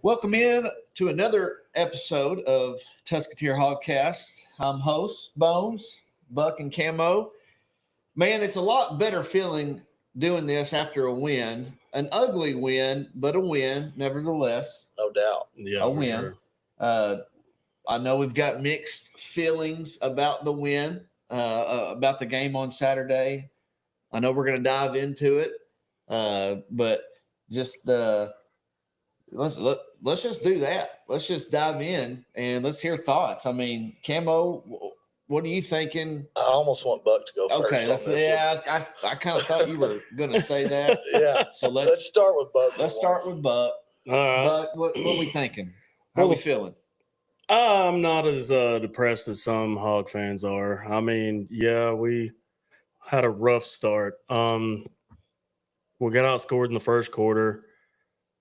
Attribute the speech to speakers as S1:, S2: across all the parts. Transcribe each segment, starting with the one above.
S1: Welcome in to another episode of Tusketeer Hogcast. I'm host Bones, Buck, and Camo. Man, it's a lot better feeling doing this after a win. An ugly win, but a win, nevertheless.
S2: No doubt.
S1: A win. Sure. I know we've got mixed feelings about the win, about the game on Saturday. I know we're going to dive into it, but just let's just do that. Let's just dive in and let's hear thoughts. I mean, Camo, what are you thinking?
S2: I almost want Buck to go first.
S1: Okay, I kind of thought you were going to say that.
S2: Yeah.
S1: So
S2: let's start with Buck.
S1: Let's start with Buck. Buck, what are we thinking? How are we feeling?
S3: I'm not as depressed as some Hog fans are. I mean, yeah, we had a rough start. We got outscored in the first quarter.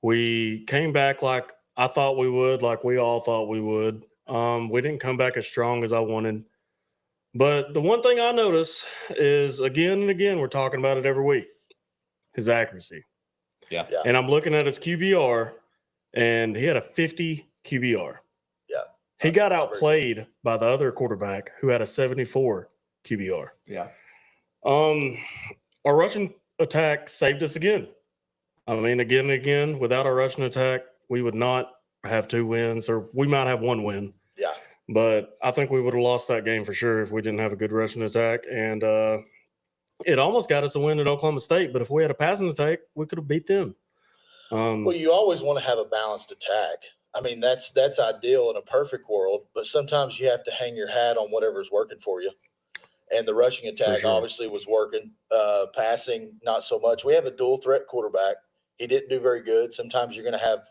S3: We came back like I thought we would, like we all thought we would. We didn't come back as strong as I wanted. But the one thing I notice is, again and again, we're talking about it every week, his accuracy.
S1: Yeah.
S3: And I'm looking at his QBR, and he had a 50 QBR.
S2: Yeah.
S3: He got outplayed by the other quarterback who had a 74 QBR.
S1: Yeah.
S3: Our rushing attack saved us again. I mean, again and again, without our rushing attack, we would not have 2 wins, or we might have 1 win.
S2: Yeah.
S3: But I think we would have lost that game for sure if we didn't have a good rushing attack. And it almost got us a win at Oklahoma State. But if we had a passing attack, we could have beat them.
S2: Well, you always want to have a balanced attack. I mean, that's ideal in a perfect world. But sometimes you have to hang your hat on whatever's working for you. And the rushing attack obviously was working. Passing, not so much. We have a dual threat quarterback. He didn't do very good. Sometimes you're going to have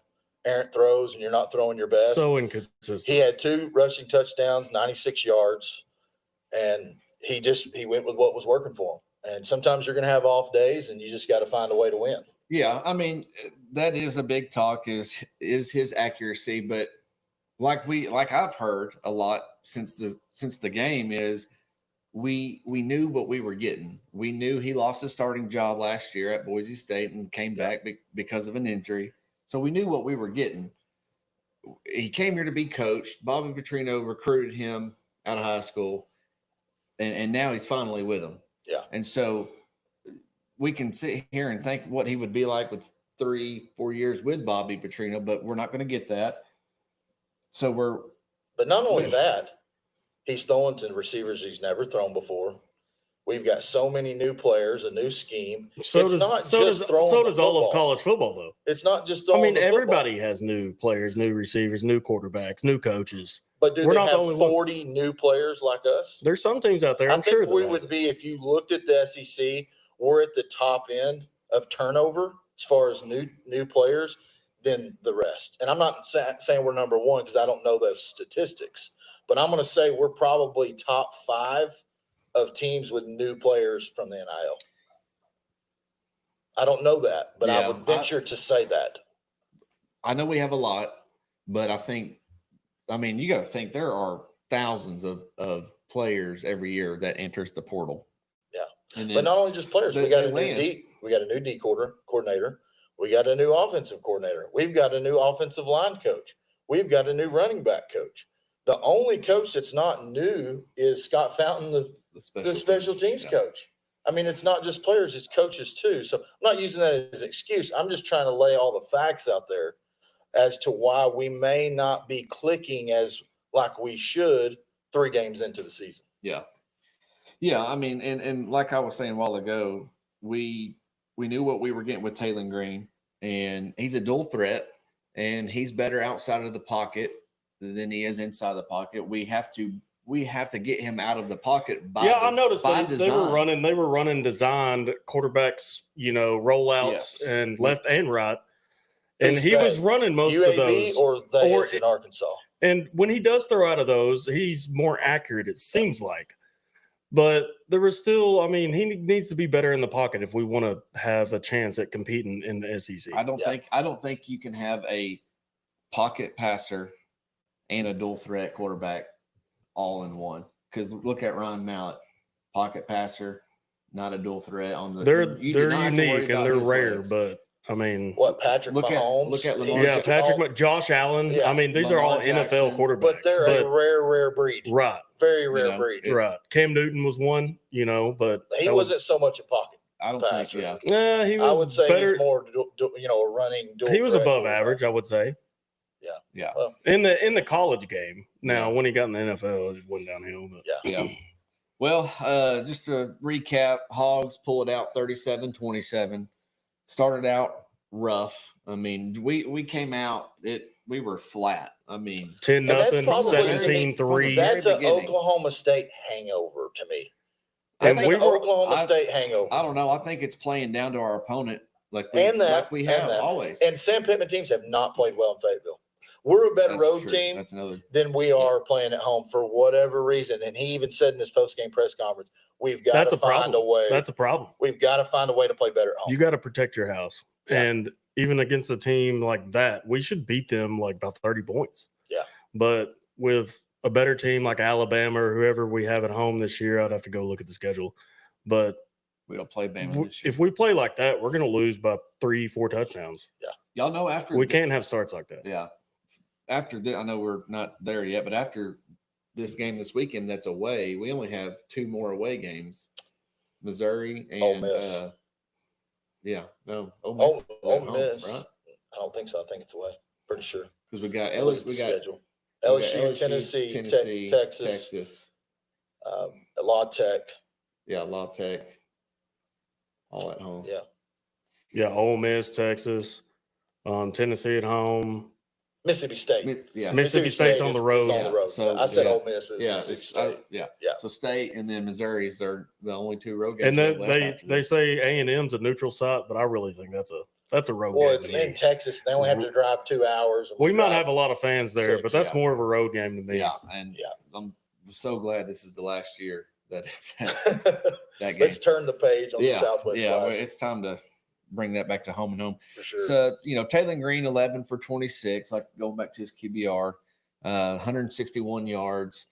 S2: errant throws and you're not throwing your best.
S3: So inconsistent.
S2: He had 2 rushing touchdowns, 96 yards, and he went with what was working for him. And sometimes you're going to have off days, and you just got to find a way to win.
S1: Yeah, I mean, that is a big talk is his accuracy, but like I've heard a lot since the game is we knew what we were getting. We knew he lost his starting job last year at Boise State and came back because of an injury. So we knew what we were getting. He came here to be coached. Bobby Petrino recruited him out of high school, and now he's finally with him.
S2: Yeah.
S1: And so we can sit here and think what he would be like with 3-4 years with Bobby Petrino, but we're not going to get that. So
S2: But not only that, he's throwing to receivers he's never thrown before. We've got so many new players, a new scheme.
S3: So does all of college football, though.
S2: It's not just throwing.
S3: I mean, everybody has new players, new receivers, new quarterbacks, new coaches.
S2: But do they have 40 new players like us?
S3: There's some teams out there.
S2: I think we would be, if you looked at the SEC, we're at the top end of turnover as far as new players than the rest. And I'm not saying we're number 1 because I don't know those statistics. But I'm going to say we're probably top 5 of teams with new players from the NIL. I don't know that, but I would venture to say that.
S1: I know we have a lot, but I mean, you got to think there are thousands of players every year that enters the portal.
S2: Yeah. But not only just players, we got a new D coordinator. We got a new offensive coordinator. We've got a new offensive line coach. We've got a new running back coach. The only coach that's not new is Scott Fountain, the special teams coach. I mean, it's not just players, it's coaches too. So I'm not using that as an excuse. I'm just trying to lay all the facts out there as to why we may not be clicking as like we should 3 games into the season.
S1: Yeah. Yeah, I mean, and like I was saying a while ago, we knew what we were getting with Taylor Green, and he's a dual threat, and he's better outside of the pocket than he is inside the pocket. We have to get him out of the pocket
S3: I noticed they were running designed quarterbacks, rollouts and left and right. And he was running most of those.
S2: Or in Arkansas.
S3: And when he does throw out of those, he's more accurate, it seems like. But there was still, I mean, he needs to be better in the pocket if we want to have a chance at competing in the SEC.
S1: I don't think you can have a pocket passer and a dual threat quarterback all in one. Because look at Ryan Mallett, pocket passer, not a dual threat on the.
S3: They're unique and they're rare, but I mean,
S2: What, Patrick Mahomes?
S1: look at Lamar.
S3: yeah, Josh Allen.
S2: Yeah.
S3: I mean, these
S1: Lamar
S3: are all
S1: Jackson.
S3: NFL quarterbacks.
S2: But they're a rare breed.
S3: Right.
S2: Very rare breed.
S3: Right. Cam Newton was one, but
S2: he wasn't so much a pocket.
S1: I don't
S2: passer.
S1: think,
S3: Yeah, he was.
S2: I would say
S3: better.
S2: he's more, a running.
S3: He was above
S2: quarterback.
S3: average, I would say.
S1: Yeah.
S2: Well,
S3: In the college game. Now, when he got in the NFL, it went downhill. But
S1: Yeah. Well, just to recap, Hogs pull it out 37-27. Started out rough. I mean, we came out, we were flat. I mean,
S3: 10-0,
S2: probably-
S3: 17-3.
S2: That's an
S1: beginning.
S2: Oklahoma State hangover to me.
S3: And
S2: That's an Oklahoma State hangover.
S1: I don't know. I think it's playing down to our opponent like we have always.
S2: And Sam Pittman teams have not played well in Fayetteville. We're a better
S1: That's
S2: road
S1: true.
S2: team
S1: That's another.
S2: than we are playing at home for whatever reason. And he even said in his post-game press conference, we've got to find a way.
S3: That's a problem.
S2: We've got to find a way to play better at home.
S3: You got to protect your house.
S2: Yeah.
S3: And even against a team like that, we should beat them like by 30 points.
S2: Yeah.
S3: But with a better team like Alabama or whoever we have at home this year, I'd have to go look at the schedule. But
S1: we don't play Bama this year.
S3: if we play like that, we're going to lose by 3-4 touchdowns.
S2: Yeah.
S1: Y'all know after
S3: We can't have starts like that.
S1: Yeah. After this, I know we're not there yet, but after this game this weekend that's away, we only have 2 more away games. Missouri and
S2: Ole Miss.
S1: Ole Miss.
S2: Ole
S1: is at home,
S2: Miss.
S1: right?
S2: I don't think so. I think it's away. Pretty sure.
S1: Because we got
S2: Look
S1: LSU,
S2: at the
S1: we got
S2: schedule.
S1: we got
S2: LSU, Tennessee,
S1: Texas.
S2: La Tech.
S1: Yeah, La Tech. All at home.
S2: Yeah.
S3: Yeah, Ole Miss, Texas, Tennessee at home.
S2: Mississippi State.
S3: Mississippi State's on the road.
S2: is on the road.
S1: So,
S2: I said
S1: yeah.
S2: Ole Miss, but it's
S1: Yeah,
S2: Mississippi State.
S1: yeah. So State and then Missouri's are the only 2 road games.
S3: And
S1: we have left after
S3: they
S1: this.
S3: say A&M's a neutral site, but I really think that's a road
S2: Well,
S3: game.
S2: it's
S3: to me.
S2: in Texas. They only have to drive 2 hours.
S3: We might have a lot of fans there, but
S2: 6,
S3: that's
S1: yeah.
S3: more of a road game to me.
S1: Yeah, and
S2: Yeah.
S1: I'm so glad this is the last year that it's that game.
S2: Let's turn the page on the Southwest
S1: well,
S2: Classic,
S1: it's time to bring that back to home and home.
S2: for sure.
S1: So, Taylor Green, 11 for 26, like going back to his QBR, 161 yards.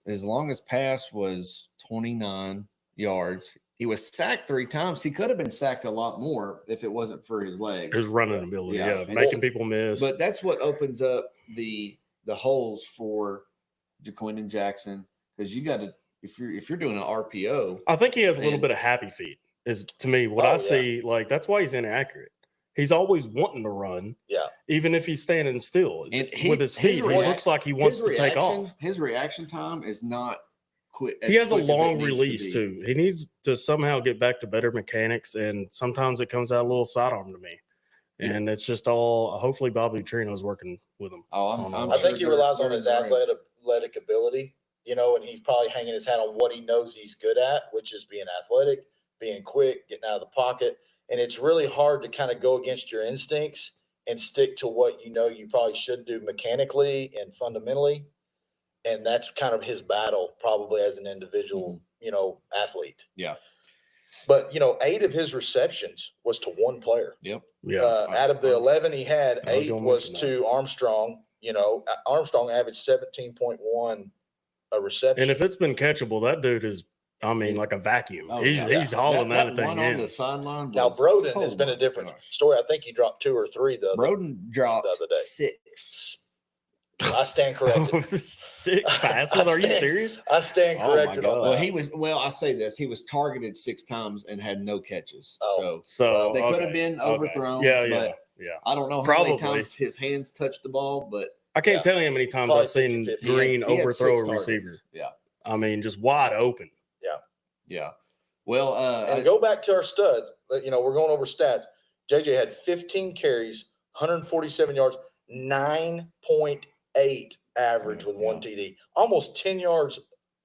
S1: His longest pass was 29 yards. He was sacked 3 times. He could have been sacked a lot more if it wasn't for his legs.
S3: His running ability,
S1: Yeah.
S3: making people miss.
S1: But that's what opens up the holes for Jaquindon Jackson, because you got to, if you're doing an RPO,
S3: I think he has a little
S1: And-
S3: bit of happy feet. Is to me what
S2: Oh,
S3: I
S2: yeah.
S3: see. Like that's why he's inaccurate. He's always wanting to run,
S2: Yeah.
S3: even if he's standing still.
S1: And
S3: With his feet, he looks like he wants to take off.
S1: His reaction time is not quick.
S3: He has a
S1: quick as it
S3: long
S1: needs to
S3: release
S1: be.
S3: too. He needs to somehow get back to better mechanics, and sometimes it comes out a little sidearm to me. And it's just all. Hopefully, Bobby Trino's working with him.
S1: Oh,
S3: I
S2: I think he
S1: sure
S2: relies
S1: they're
S2: on his
S1: great.
S2: athletic ability, and he's probably hanging his hat on what he knows he's good at, which is being athletic, being quick, getting out of the pocket. And it's really hard to kind of go against your instincts and stick to what you probably should do mechanically and fundamentally. And that's kind of his battle probably as an individual, athlete.
S1: Yeah.
S2: But, 8 of his receptions was to one player.
S1: Yep.
S3: Yeah,
S2: Out of the 11 he had,
S3: I was
S2: 8
S3: gonna
S2: was
S3: mention
S2: to Armstrong. Armstrong averaged 17.1 a reception.
S3: and if it's been catchable, that dude is. I mean, like a vacuum.
S1: Oh,
S3: he's
S1: yeah.
S3: he's hauling that, thing
S1: one
S3: in.
S1: on the sideline.
S2: Now,
S1: was-
S2: Broden
S1: oh
S2: has been a
S1: my
S2: different
S1: gosh.
S2: story. I think he dropped 2 or 3 the other.
S1: Broden dropped
S2: the other day.
S1: 6.
S2: I stand corrected.
S3: 6 passes? Are you serious?
S2: I stand
S3: Oh my
S2: corrected on
S3: God.
S2: that.
S1: Well, I say this: he was targeted 6 times and had no catches.
S2: Oh.
S3: So
S1: They could have
S3: okay,
S1: been
S3: okay.
S1: overthrown,
S3: Yeah,
S1: but- I don't know how many
S3: Probably.
S1: times his hands touched the ball, but
S3: I can't
S2: Yeah.
S3: tell you how many times
S2: Probably
S3: I've seen
S2: 50-50.
S3: Green
S1: he had
S3: overthrow
S1: 6
S3: a
S1: targets.
S3: receiver.
S1: Yeah,
S3: I mean, just wide open.
S1: yeah. Well,
S2: And to go back to our stud, we're going over stats. JJ had 15 carries, 147 yards, 9.8 average with 1 TD, almost 10 yards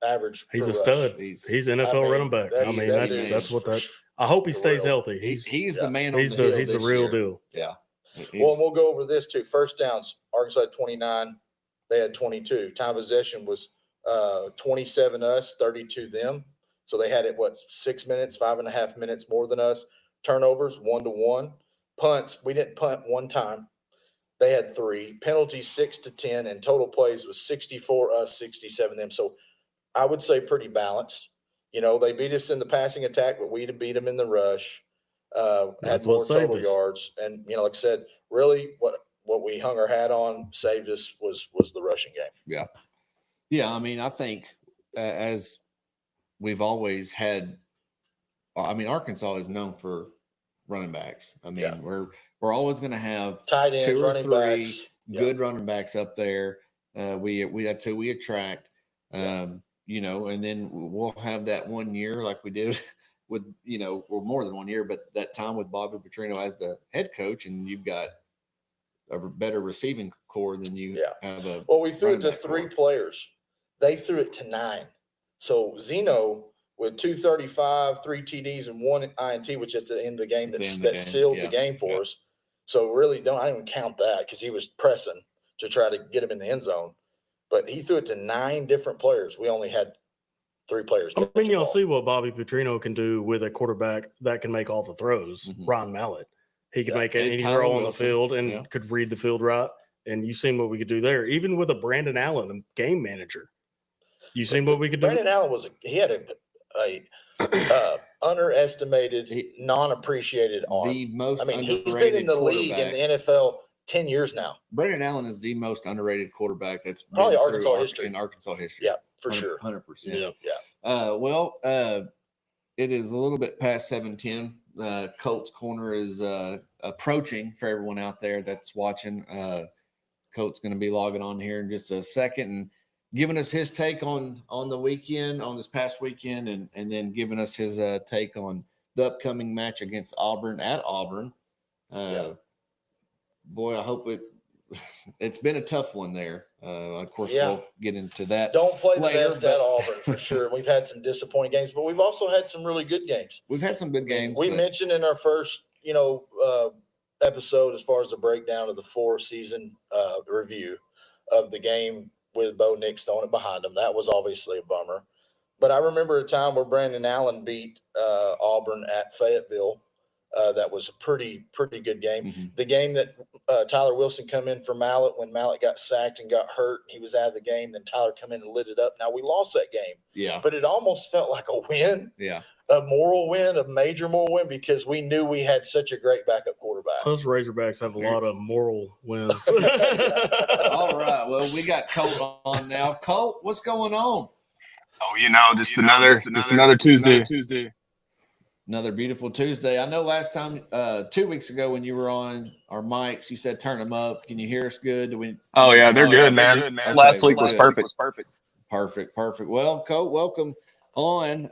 S2: average.
S3: He's
S2: per
S3: a
S2: rush.
S3: stud.
S1: He's-
S3: He's NFL running back. I mean,
S2: that
S3: that's
S2: is
S3: what that.
S2: for
S3: I hope he
S2: for
S3: stays
S2: real.
S3: healthy.
S1: he's
S3: He's
S1: the man on
S3: he's
S1: the
S3: the
S1: hill
S3: he's the
S1: this
S3: real
S1: year.
S3: deal.
S1: Yeah.
S2: Well, and we'll go over this too. First downs, Arkansas had 29. They had 22. Time of possession was 27 us, 32 them. So they had it, 6 minutes, 5.5 minutes more than us. Turnovers, 1-1. Punts, we didn't punt one time. They had 3. Penalties, 6-10. And total plays was 64 us, 67 them. So I would say pretty balanced. They beat us in the passing attack, but we beat them in the rush.
S3: That's
S2: had more
S3: what saved
S2: total
S3: us.
S2: yards. And, like I said, really what we hung our hat on saved us was the rushing game.
S1: Yeah. I mean, I think as we've always had, Arkansas is known for running backs. I mean, we're always going to have
S2: Tight ends,
S1: 2 or
S2: running
S1: 3
S2: backs.
S1: good running backs up there. We that's who we attract. And then we'll have that 1 year like we did with, or more than 1 year, but that time with Bobby Petrino as the head coach, and you've got a better receiving core than you have a.
S2: Well, we threw it to
S1: running back
S2: 3
S1: core.
S2: players. They threw it to 9. So Zeno with 235, 3 TDs, and 1 INT, which at the end of the game that sealed the game for us. So really, I don't even count that because he was pressing to try to get him in the end zone. But he threw it to 9 different players. We only had 3 players.
S3: I mean, you'll see what Bobby Petrino can do with a quarterback that can make all the throws. Ryan Mallett, he could make any throw on the field and could read the field right. And you've seen what we could do there, even with a Brandon Allen, a game manager. You've seen what we could do.
S2: Brandon Allen he had a underestimated, non-appreciated arm.
S1: The most.
S2: He's been in the league in the NFL 10 years now.
S1: Brandon Allen is the most underrated quarterback that's
S2: probably Arkansas history.
S1: In Arkansas history.
S2: Yeah, for sure.
S1: 100%.
S2: Yeah.
S1: It is a little bit past 7:10. Colts Corner is approaching for everyone out there that's watching. Colt's going to be logging on here in just a second and giving us his take on the weekend, on this past weekend, and then giving us his take on the upcoming match against Auburn at Auburn. Boy, I hope it's been a tough one there. Of course, we'll get into that.
S2: Don't play the best at Auburn for sure. We've had some disappointing games, but we've also had some really good games.
S1: We've had some good games.
S2: We mentioned in our first, episode as far as the breakdown of the 4-season review of the game with Bo Nix throwing it behind him. That was obviously a bummer. But I remember a time where Brandon Allen beat Auburn at Fayetteville. That was a pretty good game.
S1: Mm-hmm.
S2: The game that Tyler Wilson come in for Mallett when Mallett got sacked and got hurt, and he was out of the game. Then Tyler come in and lit it up. Now, we lost that game. But it almost felt like a win. A moral win, a major moral win, because we knew we had such a great backup quarterback.
S3: Those Razorbacks have a lot of moral wins.
S1: All right. Well, we got Colt on now. Colt, what's going on?
S4: Oh, just another Tuesday.
S1: Another beautiful Tuesday. I know last time, 2 weeks ago when you were on our mics, you said turn them up. Can you hear us good?
S4: They're good, man. Okay, last week was perfect.
S1: Perfect. Well, Colt, welcome on.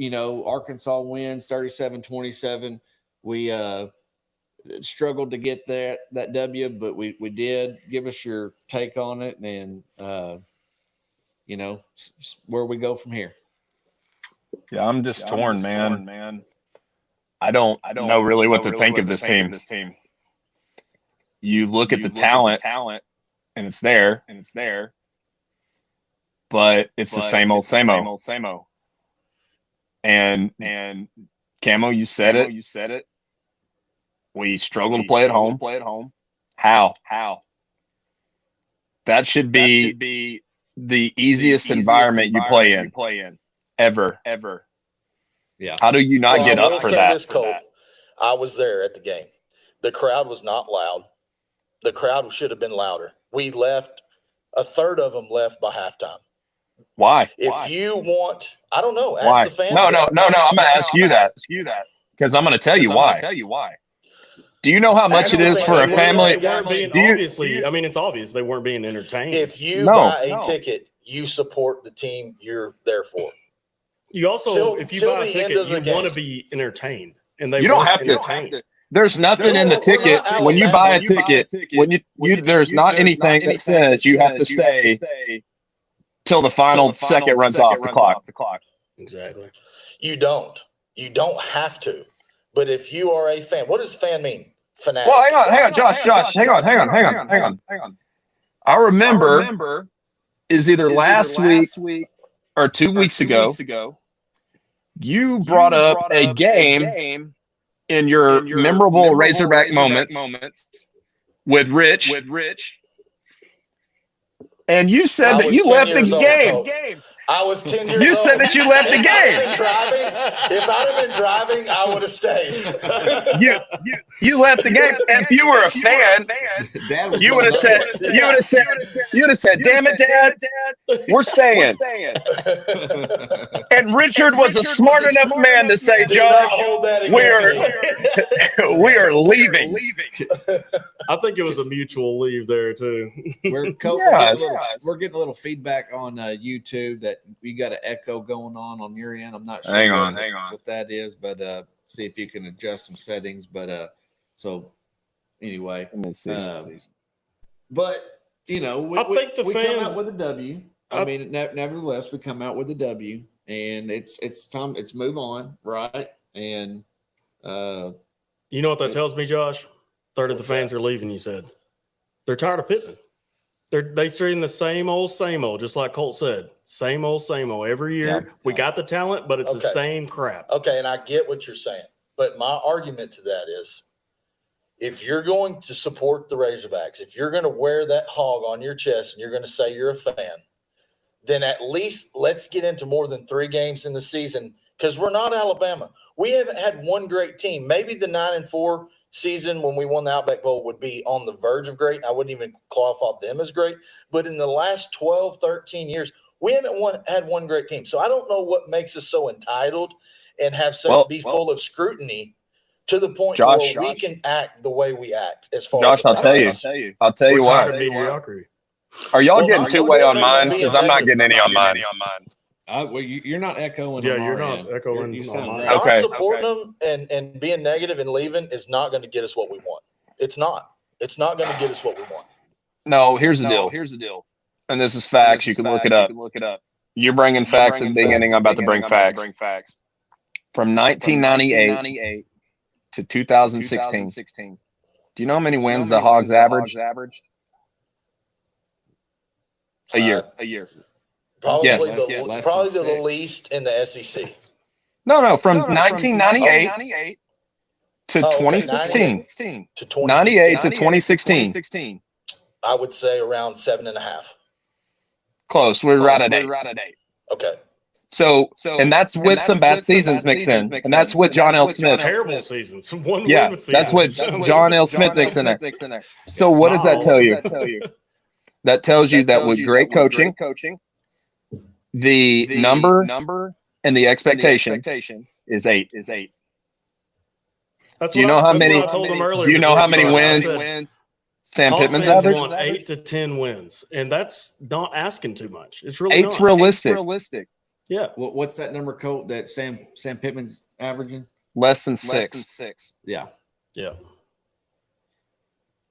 S1: Arkansas wins 37-27. We struggled to get that W, but we did. Give us your take on it, and where we go from here.
S4: Yeah, I'm just torn, man. I don't know really what to think of this team. You look at the talent, and it's there, but it's the same old. And Camo, you said it. We struggle to play at home. How? That should be the easiest environment you play in. Ever.
S1: Yeah.
S4: How do you not get up for that?
S2: I was there at the game. The crowd was not loud. The crowd should have been louder. We left. A third of them left by halftime.
S4: Why?
S2: If you want, I don't know.
S4: Why?
S2: Ask the fans.
S4: No. I'm going to ask you that. Because I'm going to tell you why. Do you know how much it is for a family?
S3: It's obvious they weren't being entertained.
S2: If you buy a ticket, you support the team you're there for.
S3: You also, if you buy a ticket, you want to be entertained, and
S4: you don't have to. There's nothing in the ticket when you buy a ticket. There's not anything that says you have to stay till the final second runs off the clock.
S3: Exactly.
S2: You don't have to. But if you are a fan, what does fan mean? Fanatic.
S4: Well, hang on, Josh, hang on. I remember is either last week or 2 weeks ago. You brought up a game in your memorable Razorback moments with Rich. And you said that you left the game.
S2: I was 10 years
S4: You
S2: old.
S4: said that you left the
S2: If I'd have been driving, I would have stayed.
S4: You left the game. If you were a fan,
S1: Dad
S4: you would have said, "Damn it, Dad, we're staying." And Richard was a smart enough man to say,
S2: Do not
S4: "Josh,
S2: hold that against me.
S4: we are leaving."
S3: I think it was a mutual leave there too.
S1: We're getting a little feedback on YouTube that you got an echo going on your end. I'm not sure
S4: Hang on.
S1: what that is, but see if you can adjust some settings. But so anyway, but you know,
S3: I think the
S1: we
S3: fans
S1: come out with a W. I mean, nevertheless, we come out with a W, and it's time. It's move on, right? And
S3: you know what that tells me, Josh? Third of the fans are leaving. You said they're tired of Pittman. They saying the same old, just like Colt said. Same old every year.
S4: Yeah.
S3: We got the talent, but it's the same crap.
S2: Okay, and I get what you're saying. But my argument to that is if you're going to support the Razorbacks, if you're going to wear that hog on your chest and you're going to say you're a fan, then at least let's get into more than 3 games in the season because we're not Alabama. We haven't had one great team. Maybe the 9-4 season when we won the Outback Bowl would be on the verge of great. I wouldn't even qualify them as great. But in the last 12, 13 years, we haven't had one great team. So I don't know what makes us so entitled and have be full of scrutiny to the point where we can act the way we act. As far
S4: Josh,
S2: as
S4: I'll tell you
S3: We're
S4: why.
S3: tired of mediocrity.
S4: Are y'all
S2: Well,
S4: getting
S2: no,
S4: two-way on
S2: you're
S4: mine?
S2: being
S4: Because I'm not getting any on mine.
S1: well, you're not echoing.
S3: Yeah,
S1: on
S3: you're
S1: our
S3: not
S1: end.
S3: echoing
S1: You
S3: on
S1: sound
S3: mine.
S1: great.
S2: not
S4: Okay.
S2: supporting them and being negative and leaving is not going to get us what we want. It's not. It's not going to get us what we want.
S4: No, here's the deal. And this is facts. You can look it up. You're bringing facts at the beginning. I'm about to bring facts. From 1998 to 2016. Do you know how many wins the Hogs averaged? A year.
S2: Probably
S4: Yes.
S2: the least in the SEC.
S4: No, from 1998 to 2016.
S2: To 2016.
S4: 98 to 2016.
S2: I would say around 7.5.
S4: Close. We're right at 8.
S2: Okay.
S4: So, and that's with some bad seasons mixed in. And that's with John L. Smith.
S3: Terrible seasons. One
S4: Yeah,
S3: win season.
S4: that's what John L. Smith mixed in there. So what does that tell you? That tells you that with great coaching, the number and the expectation is 8.
S3: That's
S4: Do you
S3: what
S4: know how
S3: that's
S4: many?
S3: what I told them earlier
S4: Do you know how many
S3: before I
S4: wins
S3: said,
S4: Sam
S3: Hog
S4: Pittman's
S3: fans
S4: average?
S3: want 8 to 10 wins, and that's not asking too much. It's really
S4: Eight's
S3: not.
S4: realistic.
S3: Yeah.
S1: What's that number, Colt, that Sam Pittman's averaging?
S4: Less than 6.
S1: Yeah.
S3: Yeah.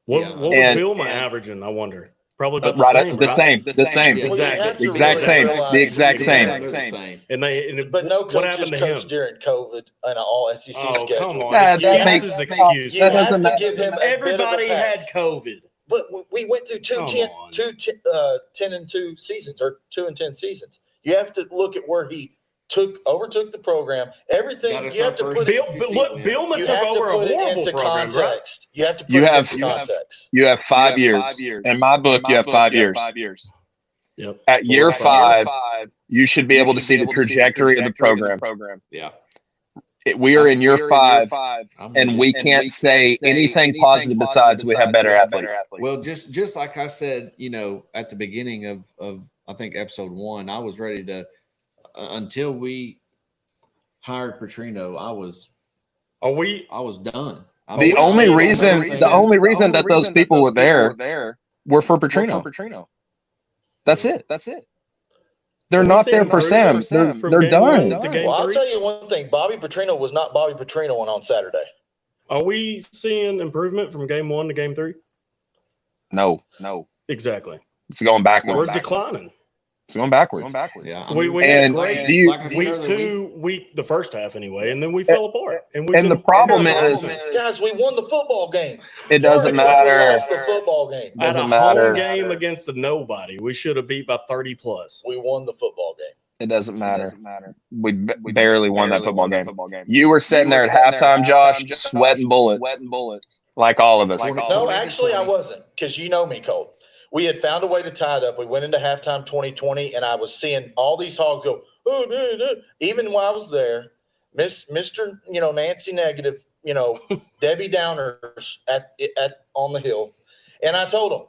S3: What
S1: Yeah.
S3: was
S4: And-
S3: Bielma averaging? I wonder. Probably about
S4: Right,
S3: the
S4: the
S3: same.
S4: same.
S2: Well, you
S3: Exactly.
S2: have to
S4: Exact same.
S2: realize-
S4: The exact same.
S1: Yeah, they're the same.
S3: But
S2: no
S3: what
S2: coaches
S3: happened to
S2: coached
S3: him?
S2: during COVID and an all SEC
S3: Oh,
S2: schedule.
S3: come on.
S4: Nah,
S3: It's
S4: that
S3: that's
S4: makes-
S3: his excuse.
S2: You
S4: That
S2: have
S4: doesn't
S2: to
S4: matter.
S2: give him a
S3: Everybody
S2: bit of a pass.
S3: had COVID.
S2: But we went through
S3: Come on.
S2: 10-2 seasons or 2-10 seasons. You have to look at where he overtook the program. Everything
S1: Got us
S2: you
S1: our
S2: have to
S1: first
S2: put
S3: Bill,
S1: SEC
S3: but look,
S1: win.
S3: Bielma
S2: you
S3: took
S2: have to
S3: over a
S2: put it
S3: horrible
S2: into
S3: program, right?
S2: context. You have to put
S4: You
S2: it
S4: have-
S2: into context.
S4: You have 5 years. In my book, you have 5 years.
S3: Yep.
S4: At year
S3: 4 or
S4: 5, you should be able to see the trajectory of the program.
S1: Yeah.
S4: We are in year 5,
S1: I'm
S4: and
S1: with
S4: we
S1: you.
S4: can't say anything positive besides we have better athletes.
S1: Well, just like I said, at the beginning of I think episode 1, I was ready to until we hired Petrino, I was done.
S4: The only reason that those people were there were for Petrino. That's it. They're not there for Sam. They're done.
S2: Well, I'll tell you one thing. Bobby Petrino was not Bobby Petrino on Saturday.
S3: Are we seeing improvement from game 1 to game 3?
S4: No.
S3: Exactly.
S4: It's going backwards.
S3: We're declining.
S4: It's going backwards.
S1: Yeah. I
S3: We
S1: mean,
S3: had
S4: And
S3: great
S4: do you-
S1: like I said
S3: week
S1: earlier,
S3: 2, the first half anyway, and then we fell apart.
S4: And the problem is,
S2: Guys, we won the football game.
S4: it doesn't
S2: We
S4: matter.
S2: lost the football game.
S3: At a
S4: Doesn't matter.
S3: home game against the nobody, we should have beat by 30 plus.
S2: We won the football game.
S4: It doesn't matter. We barely won that football game. You were sitting there at halftime, Josh, sweating bullets, like all of us.
S2: No, actually, I wasn't, because you know me, Colt. We had found a way to tie it up. We went into halftime 2020, and I was seeing all these Hogs go, oh, no, no. Even while I was there, Mr. Nancy Negative, Debbie Downers on the hill. And I told them,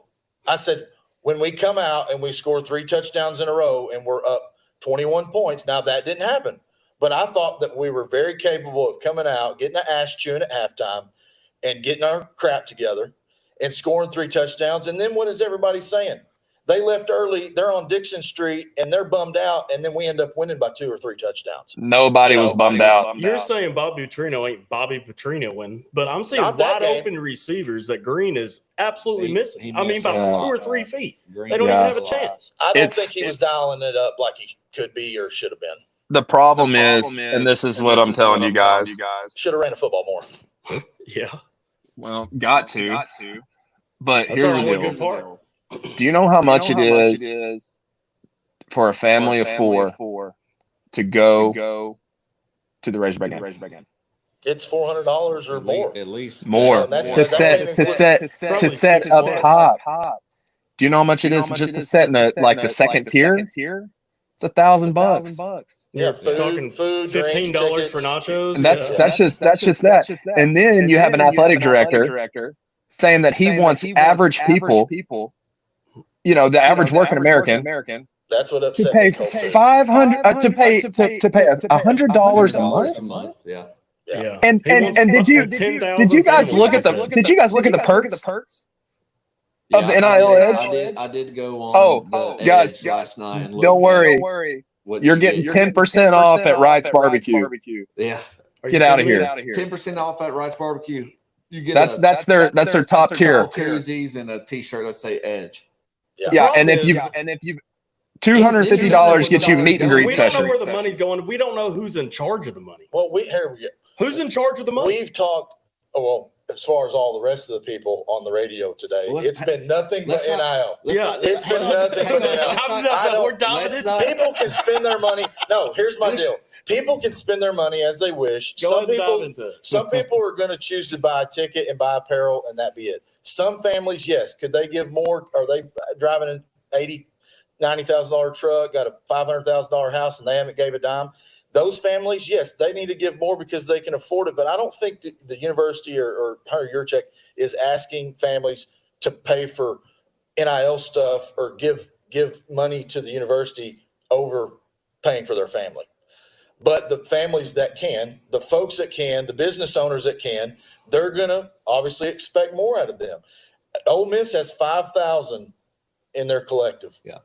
S2: I said, when we come out and we score 3 touchdowns in a row and we're up 21 points, now that didn't happen. But I thought that we were very capable of coming out, getting an ass chewing at halftime and getting our crap together and scoring 3 touchdowns. And then what is everybody saying? They left early. They're on Dixon Street, and they're bummed out, and then we end up winning by 2 or 3 touchdowns.
S4: Nobody was bummed out.
S3: You're saying Bobby Petrino ain't Bobby Petrino, but I'm seeing wide open receivers that Green is absolutely missing. I mean, by 2 or 3 feet. They don't even have a chance.
S2: I don't think he was dialing it up like he could be or should have been.
S4: The problem is, and this is what I'm telling you guys,
S2: should have ran the football more.
S3: Yeah.
S4: Well, got to. But
S3: That's
S4: here's
S3: our
S4: the
S3: only
S4: deal.
S3: good part.
S4: Do you know how much it is for a family of 4 to go to the Razorback game?
S2: It's $400 or more.
S1: At least
S4: more to set up top. Do you know how much it is just to set in the second tier? It's $1,000.
S2: Yeah,
S3: talking
S2: food,
S3: $15
S2: drinks,
S3: for nachos.
S4: And that's just that. And then you have an athletic director saying that he wants average people, the average working American,
S2: that's what
S4: to
S2: upset
S4: pay
S2: me.
S4: $500 to pay $100 a month.
S1: Yeah.
S3: Yeah.
S4: And did you guys look at the perks of the NIL Edge?
S1: I did go on the
S4: guys,
S1: Edge last night. And
S4: Don't worry. You're getting 10% off at Wright's Barbecue.
S1: Yeah.
S4: Get out of here.
S1: 10% off at Wright's Barbecue. You get
S4: that's their top tier.
S1: Koozies and a t-shirt that say Edge.
S4: Yeah, and if you $250 gets you meet and greet
S3: we don't
S4: sessions.
S3: know where the money's going. We don't know who's in charge of the money.
S2: Well, here we go.
S3: Who's in charge of the money?
S2: We've talked. As far as all the rest of the people on the radio today, it's been nothing but NIL. It's been nothing but NIL. People can spend their money. No, here's my deal. People can spend their money as they wish. Some people are going to choose to buy a ticket and buy apparel, and that be it. Some families, yes. Could they give more? Are they driving an $80,000-$90,000 truck, got a $500,000 house, and they haven't gave a dime? Those families, yes, they need to give more because they can afford it. But I don't think the university or Hunter Yurchek is asking families to pay for NIL stuff or give money to the university over paying for their family. But the families that can, the folks that can, the business owners that can, they're going to obviously expect more out of them. Ole Miss has 5,000 in their collective.
S1: Yeah.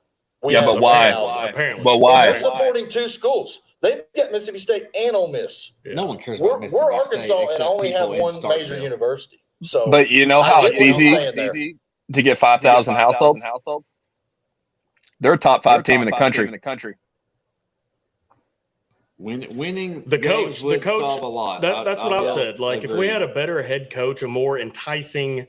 S4: But why?
S3: Apparently.
S4: But why?
S2: And they're supporting 2 schools. They've got Mississippi State and Ole Miss.
S1: Yeah. No one cares about Mississippi
S2: We're Arkansas
S1: State
S2: and only have one major university. So,
S4: but you know how it's easy to get 5,000 households? They're a top 5 team in the country.
S1: Winning
S3: the coach
S1: solve a lot.
S3: That's what I've said. Like,
S1: agree.
S3: if we had a better head coach, a more enticing,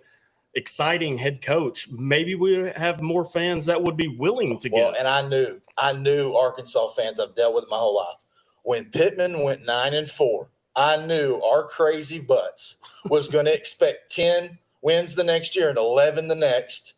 S3: exciting head coach, maybe we would have more fans that would be willing to give.
S2: And I knew Arkansas fans. I've dealt with it my whole life. When Pittman went 9-4, I knew our crazy butts was going to expect 10 wins the next year and 11 the next.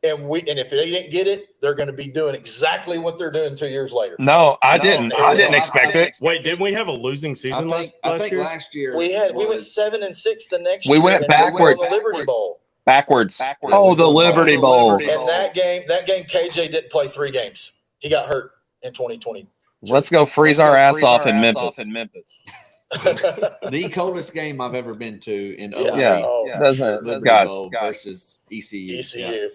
S2: And if they didn't get it, they're going to be doing exactly what they're doing 2 years later.
S4: No, I didn't expect it.
S3: Wait, didn't we have a losing season
S1: I think
S3: year?
S1: last year
S2: we went 7-6 the next year.
S4: We went backwards.
S2: The Liberty Bowl.
S4: Backwards. Oh, the Liberty Bowl.
S2: And that game, KJ didn't play 3 games. He got hurt in 2020.
S4: Let's go freeze our ass off in Memphis.
S1: The coldest game I've ever been to in
S4: doesn't
S1: versus ECU.
S2: ECU.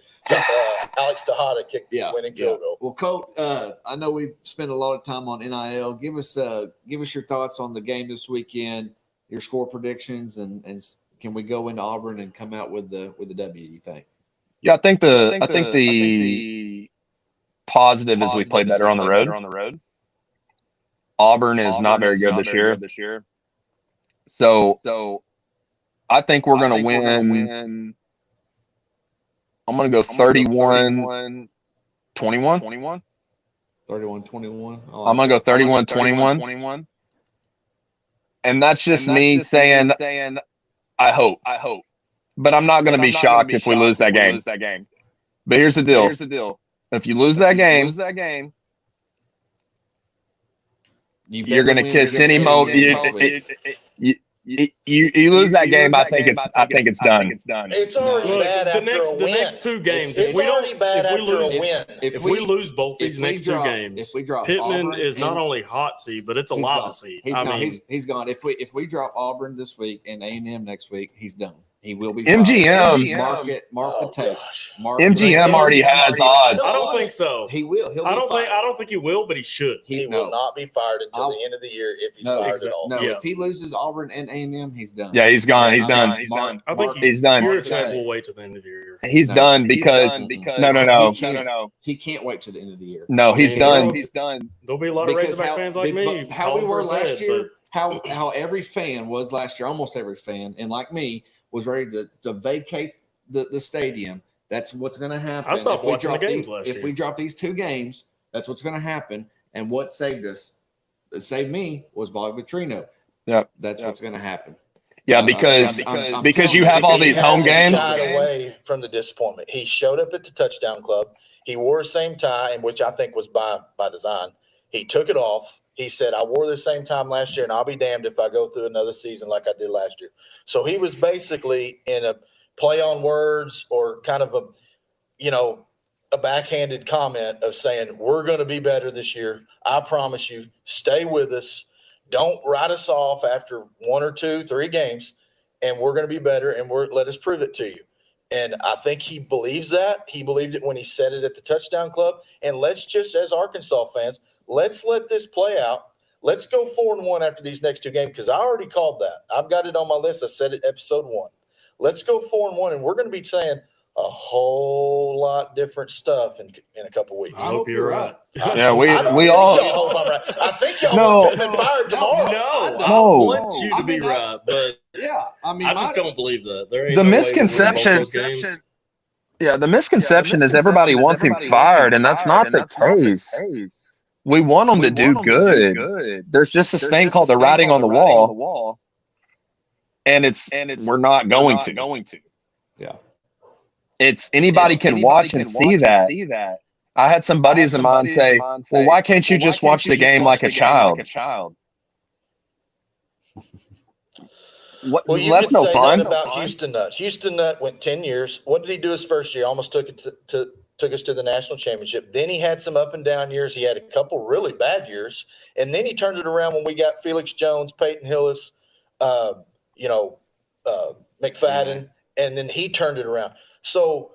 S2: Alex Tejada kicked the winning field goal.
S1: Well, Colt, I know we've spent a lot of time on NIL. Give us your thoughts on the game this weekend, your score predictions, and can we go into Auburn and come out with the W? You think?
S4: Yeah, I think the positive is we played better on the road. Auburn is not very good this year. So I think we're going to win. I'm going to go 31-21.
S1: 31-21.
S4: I'm going to go 31-21. And that's just me saying I hope. But I'm not going to be shocked if we lose that game. But here's the deal. If you lose that game, you're going to kiss any moment. You lose that game, I think it's done.
S2: It's already bad after a win.
S3: The next two games,
S2: It's already bad after a win.
S3: If we lose both these next two games, Pittman is not only hot seat, but it's a lava seat.
S1: He's gone. If we drop Auburn this week and A&M next week, he's done. He will be
S4: MGM.
S1: Mark the tape.
S4: MGM already has odds.
S3: I don't think so.
S1: He will.
S3: I don't think he will, but he should.
S2: He will not be fired until the end of the year if he's fired at all.
S1: No, if he loses Auburn and A&M, he's done.
S4: Yeah, he's gone. He's done.
S3: I think
S4: he's done.
S3: We'll wait till the end of the year.
S4: He's done because no.
S1: He can't wait till the end of the year.
S4: No, he's done. He's done.
S3: There'll be a lot of Razorback fans like me.
S1: How we were last year, how every fan was last year, almost every fan, and like me, was ready to vacate the stadium. That's what's going to happen.
S3: I stopped watching the games last year.
S1: If we drop these two games, that's what's going to happen. And what saved us, it saved me, was Bobby Petrino.
S4: Yep.
S1: That's what's going to happen.
S4: Yeah, because you have all these home games.
S2: Shied away from the disappointment. He showed up at the touchdown club. He wore the same tie, which I think was by design. He took it off. He said, I wore the same time last year, and I'll be damned if I go through another season like I did last year. So he was basically in a play on words or kind of a backhanded comment of saying, we're going to be better this year. I promise you, stay with us. Don't write us off after 1 or 2, 3 games, and we're going to be better, and let us prove it to you. And I think he believes that. He believed it when he said it at the touchdown club. And let's just, as Arkansas fans, let's let this play out. Let's go 4-1 after these next 2 games because I already called that. I've got it on my list. I said it episode 1. Let's go 4-1, and we're going to be saying a whole lot different stuff in a couple weeks.
S3: I hope you're right.
S4: Yeah, we all
S2: hope I'm right. I think y'all want Pittman fired tomorrow.
S3: No, I want you to be right, but
S1: yeah,
S3: I just don't believe that. There ain't
S4: the
S3: no
S4: misconception. Yeah, the misconception is everybody wants him fired, and that's not the case. We want him to do good. There's just this thing called the writing on the wall, and we're not going to.
S1: Yeah.
S4: It's anybody can watch and see that. I had some buddies of mine say, well, why can't you just watch the game like a child?
S2: Well, you
S4: that's no fun.
S2: About Houston Nutt. Houston Nutt went 10 years. What did he do his first year? Almost took us to the national championship. Then he had some up and down years. He had a couple really bad years. And then he turned it around when we got Felix Jones, Peyton Hillis, McFadden, and then he turned it around. So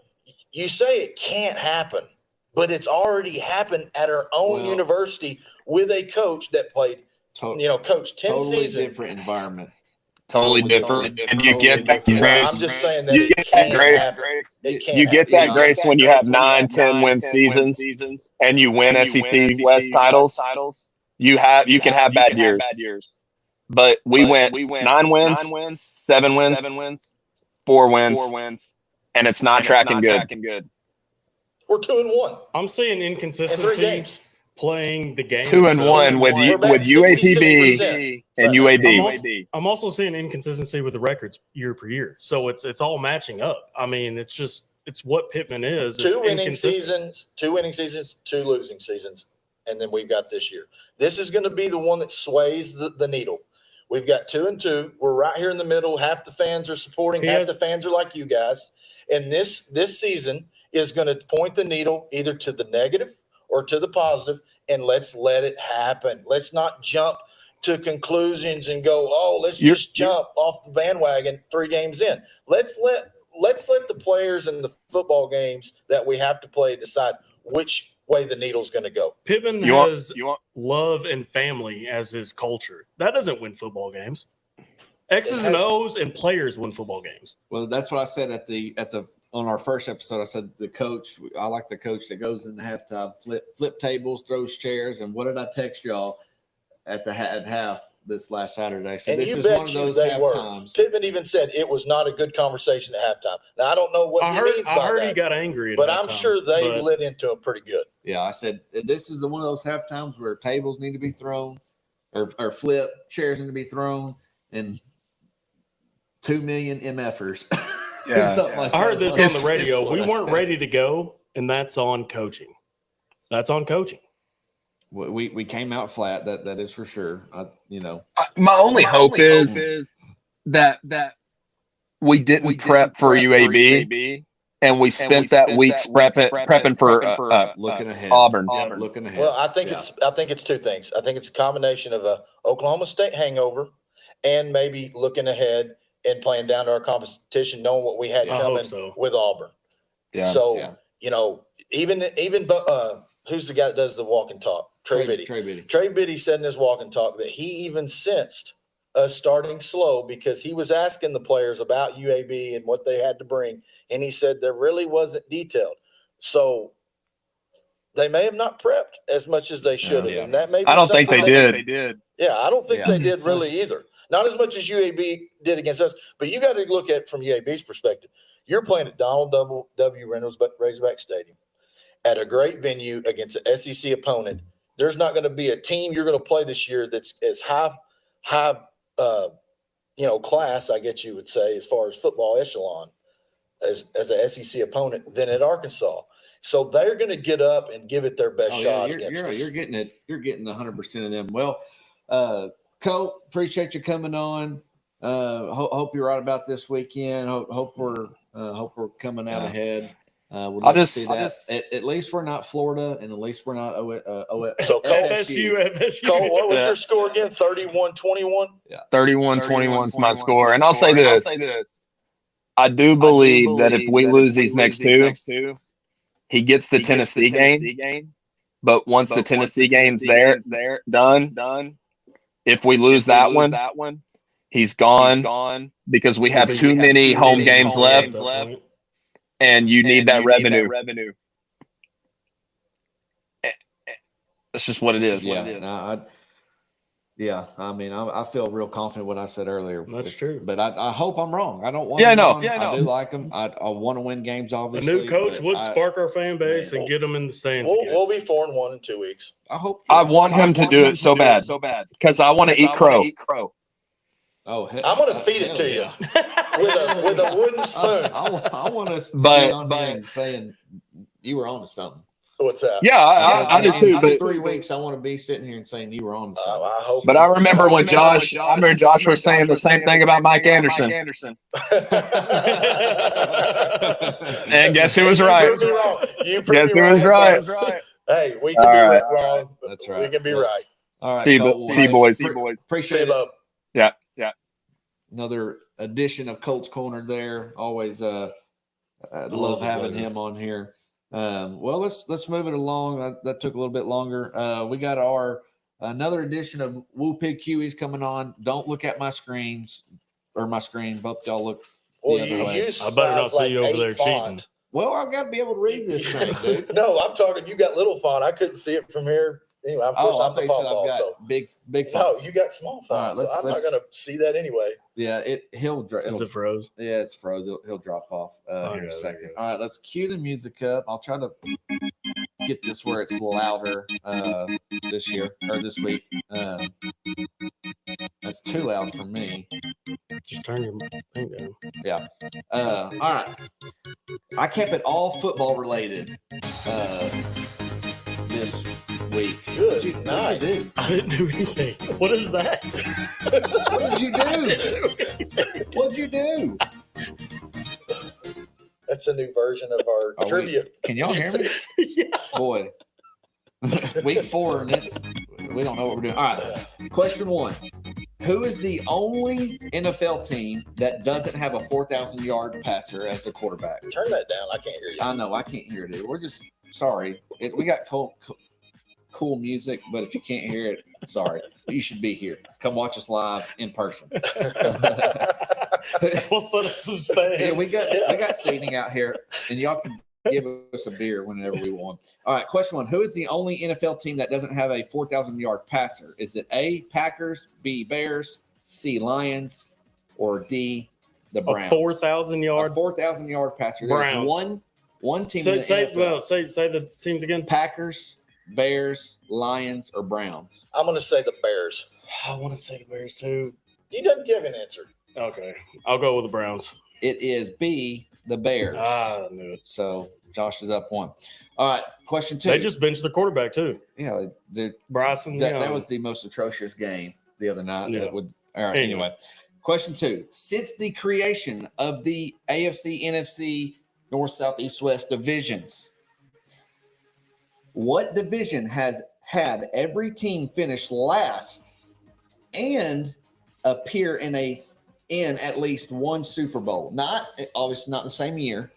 S2: you say it can't happen, but it's already happened at our own university with a coach that played, coached 10 seasons.
S1: Different environment.
S4: Totally different. And you get that grace.
S2: I'm just saying that
S4: you get that grace. You get that grace when you have 9-10 win seasons and you win SEC West titles. You can have bad years. But we went 9 wins, 7 wins, 4 wins. And it's not tracking good.
S2: We're 2-1.
S3: I'm seeing inconsistency playing the game.
S4: 2-1 with UAPB and UAB.
S3: I'm also seeing inconsistency with the records year per year. So it's all matching up. I mean, it's what Pittman is.
S2: 2 winning seasons, 2 losing seasons, and then we've got this year. This is going to be the one that sways the needle. We've got 2-2. We're right here in the middle. Half the fans are supporting. Half the fans are like you guys. And this season is going to point the needle either to the negative or to the positive, and let's let it happen. Let's not jump to conclusions and go, let's just jump off the bandwagon 3 games in. Let's let the players in the football games that we have to play decide which way the needle's going to go.
S3: Pittman has love and family as his culture. That doesn't win football games. X's and O's and players win football games.
S1: Well, that's what I said on our first episode. I said I like the coach that goes in the halftime, flip tables, throws chairs, and what did I text y'all at half this last Saturday? So this is one of those half times.
S2: Pittman even said it was not a good conversation at halftime. Now I don't know what he means by that.
S3: I heard he got angry,
S2: but I'm sure they lit into him pretty good.
S1: Yeah, I said this is one of those half times where tables need to be thrown, or flip chairs need to be thrown, and 2 million MFers.
S4: Yeah.
S3: I heard this on the radio. We weren't ready to go and that's on coaching. That's on coaching.
S1: We came out flat. That is for sure.
S4: My only hope is that we didn't prep for UAB. And we spent that weeks prepping for
S1: looking ahead.
S4: Auburn.
S1: Looking ahead.
S2: Well, I think it's two things. I think it's a combination of a Oklahoma State hangover and maybe looking ahead and playing down to our competition, knowing what we had coming with Auburn.
S4: Yeah.
S2: So, even who's the guy that does the walk and talk? Trey Biddy. Trey Biddy said in his walk and talk that he even sensed us starting slow because he was asking the players about UAB and what they had to bring. And he said there really wasn't detailed. So they may have not prepped as much as they should have.
S1: Yeah.
S2: And that may be
S4: I don't think they did.
S2: Yeah, I don't think they did really either. Not as much as UAB did against us, but you got to look at it from UAB's perspective. You're playing at Donald W. Reynolds Razorback Stadium at a great venue against an SEC opponent. There's not going to be a team you're going to play this year that's as high class, I guess you would say, as far as football echelon as a SEC opponent than at Arkansas. So they're going to get up and give it their best shot against us.
S1: You're getting it. You're getting the 100% of them. Well, Colt, appreciate you coming on. Hope you're right about this weekend. Hope we're coming out ahead. We'll see that. At least we're not Florida, and at least we're not
S2: So
S3: FSU.
S2: Cole, what was your score again? 31-21?
S4: Yeah. 31-21 is my score. And I'll say this. I do believe that if we lose these next two, he gets the Tennessee game. But once the Tennessee game's done, if we lose that one, he's gone because we have too many home games left. And you need that revenue. That's just what it is.
S1: Yeah. I mean, I feel real confident what I said earlier.
S3: That's true.
S1: But I hope I'm wrong. I don't want
S4: I
S1: do like them. I want to win games,
S3: A
S1: obviously.
S3: new coach would spark our fan base and get them in the stands.
S2: We'll be 4-1 in 2 weeks.
S1: I hope.
S4: I want him to do it so bad because I want to eat crow.
S1: Oh,
S2: I'm going to feed it to you with a wooden spoon.
S1: I want us to
S4: But-
S1: be on here and saying you were on to something.
S2: What's that?
S4: Yeah, I do too.
S1: In
S4: But
S1: 3 weeks, I want to be sitting here and saying you were on to something.
S2: I hope.
S4: But I remember when Josh was saying the same thing about Mike Anderson. And guess who was right? Guess who was right?
S2: Hey, we can be wrong.
S1: That's right.
S2: We can be right.
S1: All right.
S4: See, boys.
S1: Appreciate it.
S4: Yeah.
S1: Another edition of Colts Corner there. Always love having him on here. Well, let's move it along. That took a little bit longer. We got another edition of Woo Pig Kiwis coming on. Don't look at my screen. Both y'all look the other way.
S3: I better not see you over there cheating.
S1: Well, I've got to be able to read this thing, dude.
S2: No, I'm talking. You got little font. I couldn't see it from here. Anyway, of course, I'm the
S1: I've
S2: ball,
S1: got
S2: so.
S1: big font.
S2: No, you got small font.
S1: All right,
S2: so I'm not going to see that anyway.
S1: Yeah, Is it
S3: froze?
S1: Yeah, it's froze. He'll drop off here in a second. All right, let's cue the music up. I'll try to get this where it's louder this week. That's too loud for me.
S3: Just turn your thing down.
S1: Yeah. All right. I kept it all football related this week.
S2: Good.
S1: What'd you do?
S3: I didn't do anything. What is that?
S1: What did you do? What'd you do?
S2: That's a new version of our trivia.
S1: Can y'all hear me?
S3: Yeah.
S1: Boy. Week 4, and we don't know what we're doing. All right. Question 1. Who is the only NFL team that doesn't have a 4,000-yard passer as a quarterback?
S2: Turn that down. I can't hear you.
S1: I know. I can't hear it. We're just sorry. We got cool music, but if you can't hear it, sorry. You should be here. Come watch us live in person.
S3: We'll set up some stands.
S1: Yeah, we got seating out here, and y'all can give us a beer whenever we want. All right, question 1. Who is the only NFL team that doesn't have a 4,000-yard passer? Is it A, Packers, B, Bears, C, Lions, or D, the Browns?
S3: A 4,000-yard?
S1: 4,000-yard passer.
S3: Browns.
S1: There's one team
S3: Say
S1: in the NFL.
S3: say the teams again.
S1: Packers, Bears, Lions, or Browns?
S2: I'm going to say the Bears.
S3: I want to say the Bears too.
S2: You didn't give an answer.
S3: Okay. I'll go with the Browns.
S1: It is B, the Bears.
S3: I knew it.
S1: So Josh is up 1. All right, question 2.
S3: They just benched the quarterback too.
S1: Yeah,
S3: Bryson.
S1: that was the most atrocious game the other night.
S3: Yeah.
S1: All right, anyway. Question 2. Since the creation of the AFC, NFC, North, South, East, West divisions, what division has had every team finish last and appear in at least one Super Bowl? Not obviously not the same year.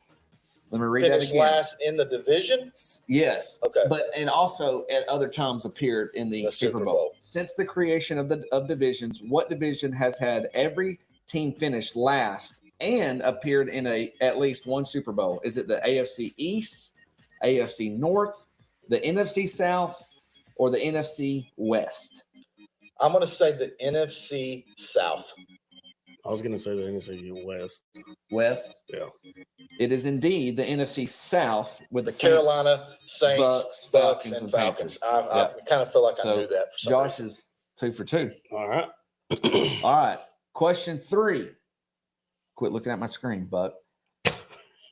S1: Let me read that
S2: Finished
S1: again.
S2: last in the division?
S1: Yes.
S2: Okay.
S1: And also at other times appeared in the Super Bowl. Since the creation of divisions, what division has had every team finish last and appeared in at least one Super Bowl? Is it the AFC East, AFC North, the NFC South, or the NFC West?
S2: I'm going to say the NFC South.
S3: I was going to say the NFC West.
S1: West?
S3: Yeah.
S1: It is indeed the NFC South with
S2: The
S1: Saints,
S2: Carolina Saints,
S1: Bucks,
S2: Bucks,
S1: Falcons,
S2: and
S1: and
S2: Falcons.
S1: Panthers.
S2: I kind of feel like
S1: So,
S2: I knew that for some
S1: Josh
S2: reason.
S1: is 2 for 2.
S3: All right.
S1: All right. Question 3. Quit looking at my screen, Buck.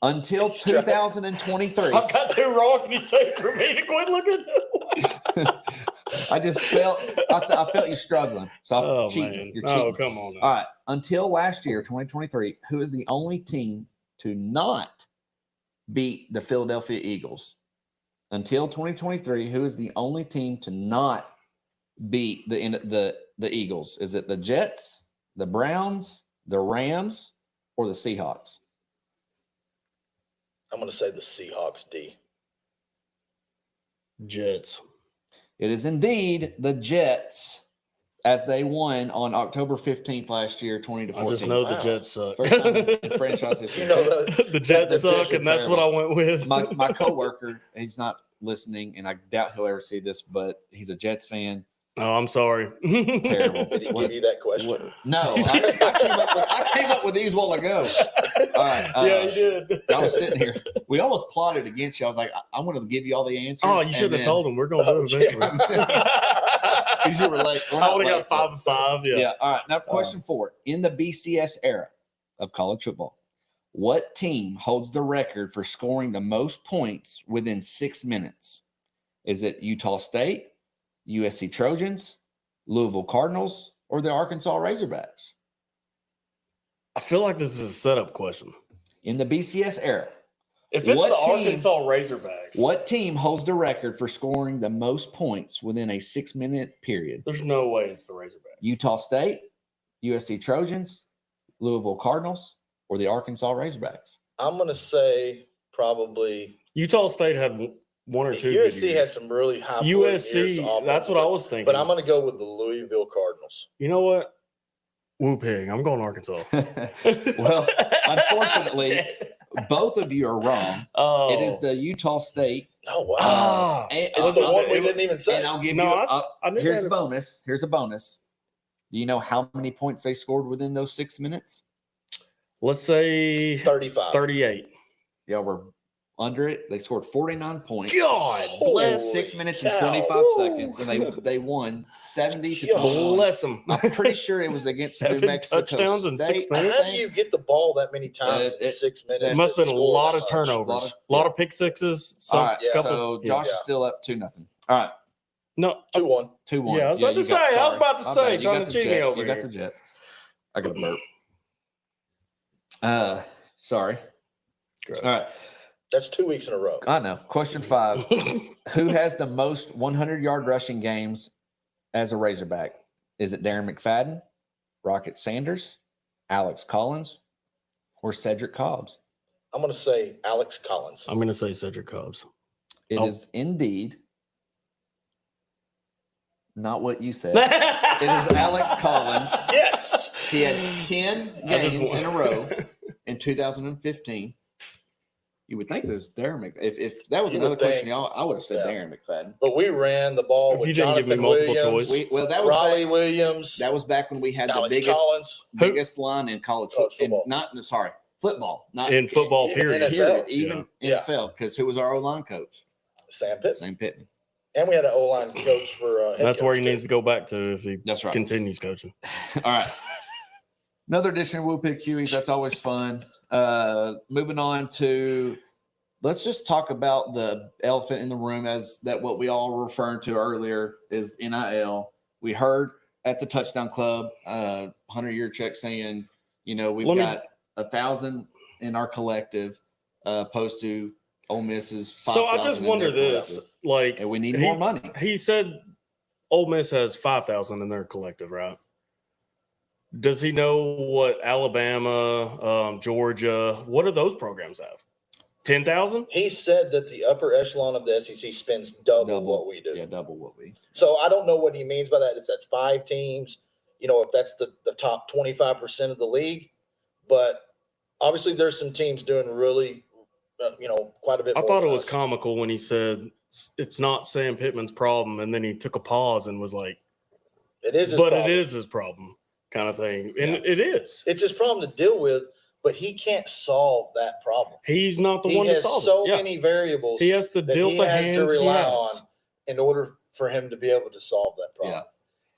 S1: Until 2023.
S3: I got too wrong, and you say for me to quit looking.
S1: I just felt I felt you struggling. So
S3: Oh,
S1: cheating.
S3: man.
S1: You're cheating.
S3: Oh, come on now.
S1: All right. Until last year, 2023, who is the only team to not beat the Philadelphia Eagles? Until 2023, who is the only team to not beat the Eagles? Is it the Jets, the Browns, the Rams, or the Seahawks?
S2: I'm going to say the Seahawks, D.
S3: Jets.
S1: It is indeed the Jets, as they won on October 15th last year, 20-14.
S3: I just know the
S2: Wow.
S3: Jets suck.
S1: First time in franchise history.
S2: You know,
S3: the Jets
S1: the
S3: suck,
S1: Jets are
S3: and that's what I went with.
S1: my coworker, he's not listening, and I doubt he'll ever see this, but he's a Jets fan.
S3: Oh, I'm sorry.
S1: Terrible.
S2: did he give you that question?
S1: No, I came up with these while ago. All right.
S3: Yeah, you did.
S1: I was sitting here. We almost plotted against you. I was like, I wanted to give you all the answers.
S3: Oh, you should have told him. We're going to do it eventually.
S1: Because you were late. We're
S3: I
S1: not
S3: would have
S1: late,
S3: got 5 of 5.
S1: Yeah.
S3: Yeah.
S1: All right. Now, question 4. In the BCS era of college football, what team holds the record for scoring the most points within 6 minutes? Is it Utah State, USC Trojans, Louisville Cardinals, or the Arkansas Razorbacks?
S3: I feel like this is a setup question.
S1: In the BCS era,
S3: If it's
S1: What
S3: the
S1: team-
S3: Arkansas Razorbacks,
S1: what team holds the record for scoring the most points within a 6-minute period?
S3: there's no way it's the Razorbacks.
S1: Utah State, USC Trojans, Louisville Cardinals, or the Arkansas Razorbacks?
S2: I'm going to say probably
S3: Utah State had 1 or 2. good
S2: USC
S3: years.
S2: had some really high years
S3: USC. That's what I was thinking.
S2: But I'm going to go with the Louisville Cardinals.
S3: You know what? Woo pig. I'm going Arkansas.
S1: Well, unfortunately, both of you are wrong.
S3: Oh,
S1: It is the Utah State.
S2: Oh, wow.
S3: Ah,
S1: And,
S2: It's the one we
S3: it was-
S2: didn't even say.
S1: and I'll give
S3: No,
S1: you.
S3: I knew
S1: Here's
S3: that
S1: a bonus. Here's a bonus. Do you know how many points they scored within those 6 minutes?
S3: Let's say
S2: 35.
S3: 38.
S1: Yeah, we're under it. They scored 49 points.
S3: God
S2: bless.
S3: bless.
S1: 6 minutes and
S2: cow.
S1: 25
S2: Woo.
S1: seconds, and they won 70 to
S2: God
S1: 21.
S3: Bless them.
S1: I'm pretty sure it was against New
S3: 7
S1: Mexico
S3: touchdowns in 6
S1: State, I
S3: minutes?
S2: How do
S1: think.
S2: you get the ball that many times in
S1: it-
S2: 6 minutes?
S3: It must
S2: to
S3: have been a
S2: score
S3: lot of
S2: such?
S3: turnovers,
S1: yeah.
S3: a lot of pick sixes. Some
S1: All right,
S2: yeah.
S1: so Josh
S2: Yeah.
S1: is still up 2-0. All right,
S3: no,
S2: 2-1.
S1: 2-1.
S3: Yeah, I was about to
S1: you
S3: say, I was
S1: sorry.
S3: about to
S1: My
S3: say,
S1: bad. You
S3: trying
S1: got
S3: to
S1: the
S3: cheat me
S1: Jets.
S3: over
S1: You got
S3: here.
S1: the Jets. I got a burp. Sorry.
S3: Gross.
S1: All right,
S2: That's 2 weeks in a row.
S1: I know. Question 5. Who has the most 100-yard rushing games as a Razorback? Is it Darren McFadden, Rocket Sanders, Alex Collins, or Cedric Cobbs?
S2: I'm going to say Alex Collins.
S3: I'm going to say Cedric Cobbs.
S1: It
S3: Oh.
S1: is indeed not what you said. It is Alex Collins.
S2: Yes.
S1: He had 10
S3: I just
S1: games
S3: wa-
S1: in a row in 2015. You would think it was Darren McFadden. If that was
S2: You
S1: another
S2: would think.
S1: question, y'all, I would have said
S2: Yeah.
S1: Darren McFadden.
S2: But we ran the ball
S3: If
S2: with
S3: you didn't give
S2: Jonathan
S3: me multiple
S2: Williams,
S3: choice.
S1: That was
S2: Raleigh
S1: back,
S2: Williams,
S1: that was back when we had the
S2: Alex
S1: biggest
S2: Collins.
S1: biggest line in college
S2: Football.
S1: football, not
S3: In football,
S2: in-
S3: period.
S2: in
S1: period,
S2: NFL.
S1: even
S2: Yeah.
S1: NFL. Because who was our O line coach?
S2: Sam Pitt.
S1: Sam Pittman.
S2: And we had an O-line coach for head
S3: That's where he
S2: coach,
S3: needs to go back to if he
S1: That's right.
S3: continues coaching.
S1: All right. Another edition of Woo Pick Hueys. That's always fun. Moving on to, let's just talk about the elephant in the room, as that what we all were referring to earlier is NIL. We heard at the Touchdown Club, 100-year check saying, we've got 1,000 in our collective, opposed to Ole Miss's 5,000.
S3: So I just wonder this, like,
S1: and we need more money.
S3: He said Ole Miss has 5,000 in their collective, right? Does he know what Alabama, Georgia, what do those programs have? 10,000?
S2: He said that the upper echelon of the SEC spends double what we do.
S1: Yeah, double what we.
S2: So I don't know what he means by that. If that's 5 teams, if that's the top 25% of the league. But obviously there's some teams doing really, quite a bit more.
S3: I thought it was comical when he said it's not Sam Pittman's problem. And then he took a pause and was like,
S2: it is his problem.
S3: It is his problem kind of thing. And it is.
S2: It's his problem to deal with, but he can't solve that problem.
S3: He's not the one to solve it.
S2: He has so many variables.
S3: He has to deal the hand
S2: to rely on in order for him to be able to solve that problem.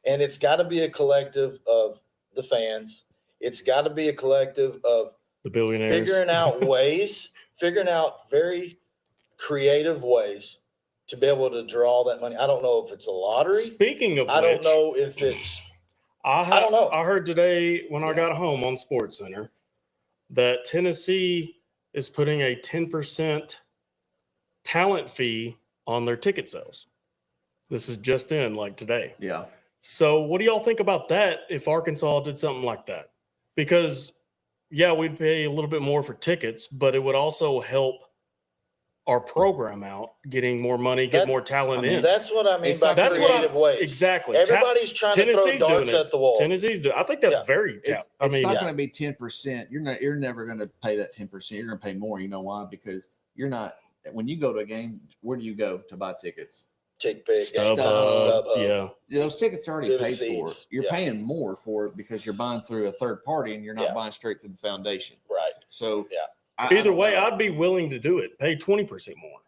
S2: Yeah. And it's got to be a collective of the fans. It's got to be a collective of
S3: the billionaires
S2: figuring out very creative ways to be able to draw that money. I don't know if it's a lottery.
S3: Speaking of
S2: I don't know if it's
S3: I don't know. I heard today when I got home on SportsCenter that Tennessee is putting a 10% talent fee on their ticket sales. This is just in, like, today.
S1: Yeah.
S3: So what do y'all think about that if Arkansas did something like that? Because, yeah, we'd pay a little bit more for tickets, but it would also help our program out, getting more money, get more talent in.
S2: That's what I mean by creative ways.
S3: Exactly.
S2: Everybody's trying to throw darts at the wall.
S3: Tennessee's doing. I think that's very.
S1: It's not going to be 10%. You're never going to pay that 10%. You're going to pay more. You know why? Because you're not. When you go to a game, where do you go to buy tickets?
S2: StubHub.
S3: Yeah.
S1: Those tickets are already paid for. You're paying more for it because you're buying through a third party and you're not buying straight through the foundation.
S2: Right.
S1: So
S3: either way, I'd be willing to do it. Pay 20% more,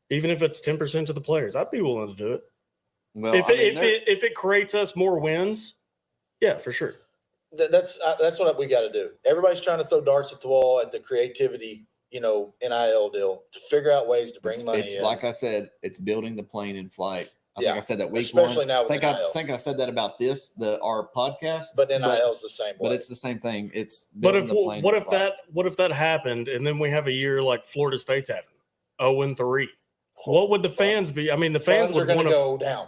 S3: even if it's 10% to the players. I'd be willing to do it. Well, if it creates us more wins, yeah, for sure.
S2: That's what we got to do. Everybody's trying to throw darts at the wall at the creativity, NIL deal to figure out ways to bring money in.
S1: Like I said, it's building the plane in flight. I think I said that week
S2: especially
S1: one.
S2: now with NIL.
S1: I think I said that about our podcast.
S2: But NIL is the same way.
S1: But it's the same thing. It's
S3: what if that happened and then we have a year like Florida State's having 0-3? What would the fans be? I mean, the fans would
S2: want to go down.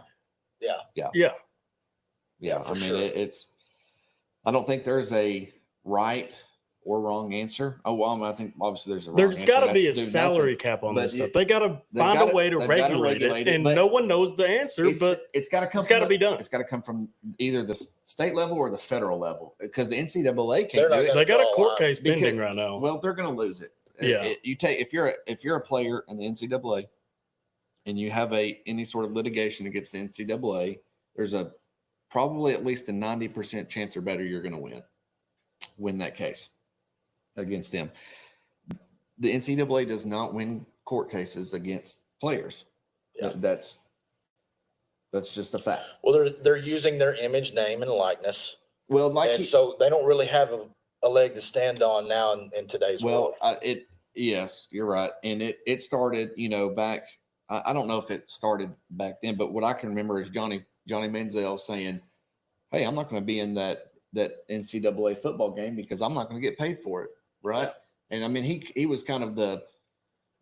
S3: Yeah.
S1: I mean, it's. I don't think there's a right or wrong answer. Oh, well, I think obviously there's a wrong answer.
S3: There's got to be a salary cap on this stuff. They got to find a way to regulate it, and no one knows the answer. But
S1: it's got to come.
S3: It's got to be done.
S1: It's got to come from either the state level or the federal level, because the NCAA can't do it.
S3: They got a court case pending right now.
S1: Well, they're going to lose it.
S3: Yeah.
S1: If you're a player in the NCAA, and you have any sort of litigation against the NCAA, there's probably at least a 90% chance or better you're going to win that case against them. The NCAA does not win court cases against players.
S2: Yeah.
S1: That's just a fact.
S2: Well, they're using their image, name, and likeness.
S1: Well,
S2: so they don't really have a leg to stand on now in today's world.
S1: Yes, you're right. And it started, back. I don't know if it started back then, but what I can remember is Johnny Manziel saying, "Hey, I'm not going to be in that NCAA football game because I'm not going to get paid for it." Right. And I mean, he was kind of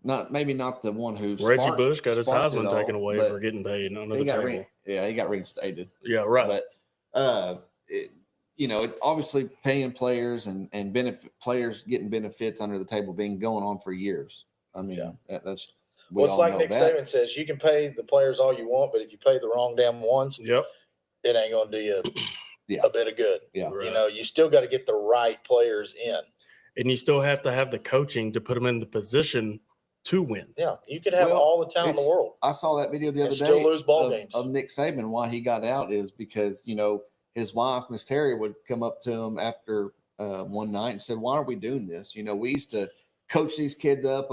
S1: not the one who
S3: Reggie Bush got his Heisman taken away for getting paid under the table.
S1: He got reinstated.
S3: Yeah. Right.
S1: But, it's obviously paying players and players getting benefits under the table being going on for years. I mean, that's.
S2: It's like Nick Saban says, you can pay the players all you want, but if you pay the wrong damn ones, it ain't going to do you a bit of good.
S1: Yeah.
S2: Right. You still got to get the right players in.
S3: And you still have to have the coaching to put them in the position to win.
S2: Yeah. You could have all the talent in the world.
S1: I saw that video the other day.
S2: Still lose ball games.
S1: Of Nick Saban. Why he got out is because, his wife, Miss Terry, would come up to him after one night and said, "Why are we doing this? We used to coach these kids up,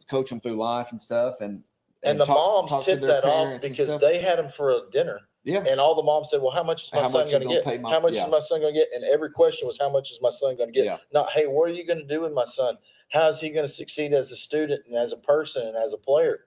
S1: coach them through life and stuff." And
S2: the moms tipped that off because they had them for a dinner.
S1: Yeah.
S2: And all the moms said, well, how much is my
S1: How
S2: son
S1: much you
S2: going to
S1: gonna
S2: get?
S1: pay my-
S2: How much
S1: yeah.
S2: is my son going to get? And every question was, how much is my son going to get?
S1: Yeah.
S2: Not, hey, what are you going to do with my son? How is he going to succeed as a student and as a person and as a player?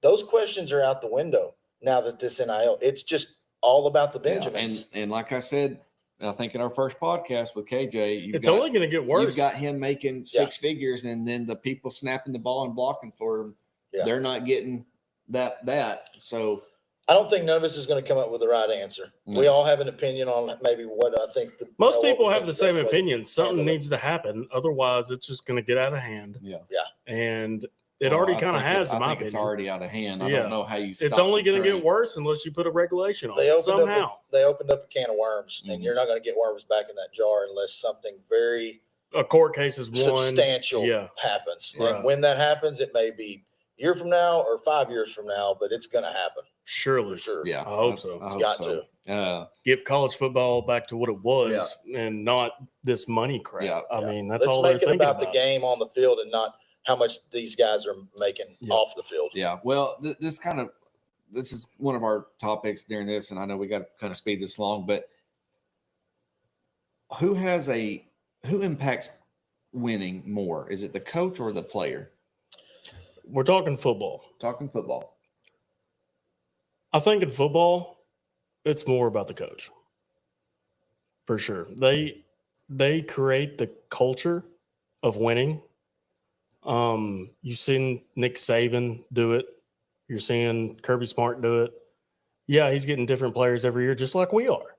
S2: Those questions are out the window now that this NIL, it's just all about the
S1: Yeah,
S2: Benjamins.
S1: and like I said, I think in our first podcast with KJ,
S3: It's only going to get worse.
S1: You've got him making six figures, and then the people snapping the ball and blocking for him, they're not getting that. So
S2: I don't think none of us is going to come up with the right answer.
S1: No.
S2: We all have an opinion on maybe what I think.
S3: Most
S2: what
S3: people
S2: we
S3: have
S2: think
S3: the
S2: best
S3: same
S2: way to
S3: opinion. Something
S2: handle it.
S3: needs to happen. Otherwise, it's just going to get out of hand.
S1: yeah,
S3: And it
S1: Well,
S3: already
S1: I
S3: kind of
S1: think
S3: has, in
S1: I
S3: my
S1: think
S3: opinion.
S1: it's already out of hand. I
S3: Yeah.
S1: don't know how you.
S3: It's
S1: stop
S3: only
S1: the
S3: going to get
S1: train.
S3: worse unless you put a regulation on
S2: They
S3: it
S2: opened
S3: somehow.
S2: up. They opened up a can of worms, and
S1: Mhm.
S2: you're not going to get worms back in that jar unless something very
S3: A court case is one.
S2: substantial
S3: Yeah.
S2: happens.
S3: Right.
S2: And when that happens, it may be a year from now or 5 years from now, but it's going to happen
S3: Surely.
S2: for sure.
S1: Yeah,
S3: I hope so.
S1: I
S2: It's
S1: hope
S2: got
S1: so.
S3: Get college football back to what it was and not this money crap.
S1: Yeah.
S3: I mean, that's
S2: Let's
S3: all they're
S2: make it
S3: thinking
S2: about the game on the field and not how much these guys are making off the field.
S1: Yeah. Well, this is one of our topics during this, and I know we got to kind of speed this along, but who impacts winning more? Is it the coach or the player?
S3: We're talking football.
S1: Talking football.
S3: I think in football, it's more about the coach. For sure. They create the culture of winning. You've seen Nick Saban do it. You're seeing Kirby Smart do it. Yeah, he's getting different players every year, just like we are.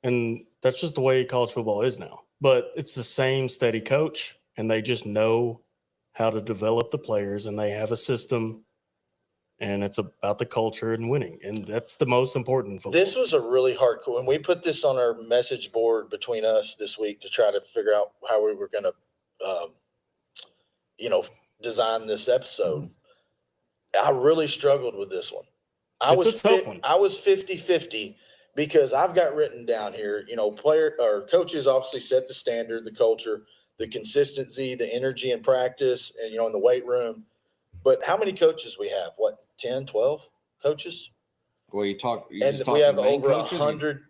S3: And that's just the way college football is now. But it's the same steady coach, and they just know how to develop the players, and they have a system, and it's about the culture and winning. And that's the most important in football.
S2: This was a really hard call. When we put this on our message board between us this week to try to figure out how we were going to, design this episode, I really struggled with this one.
S3: It's a tough one.
S2: I was 50-50 because I've got written down here, player or coaches obviously set the standard, the culture, the consistency, the energy in practice, and, in the weight room. But how many coaches we have? What, 10, 12 coaches?
S1: Well, you
S2: And we have over
S1: coaches.
S2: 100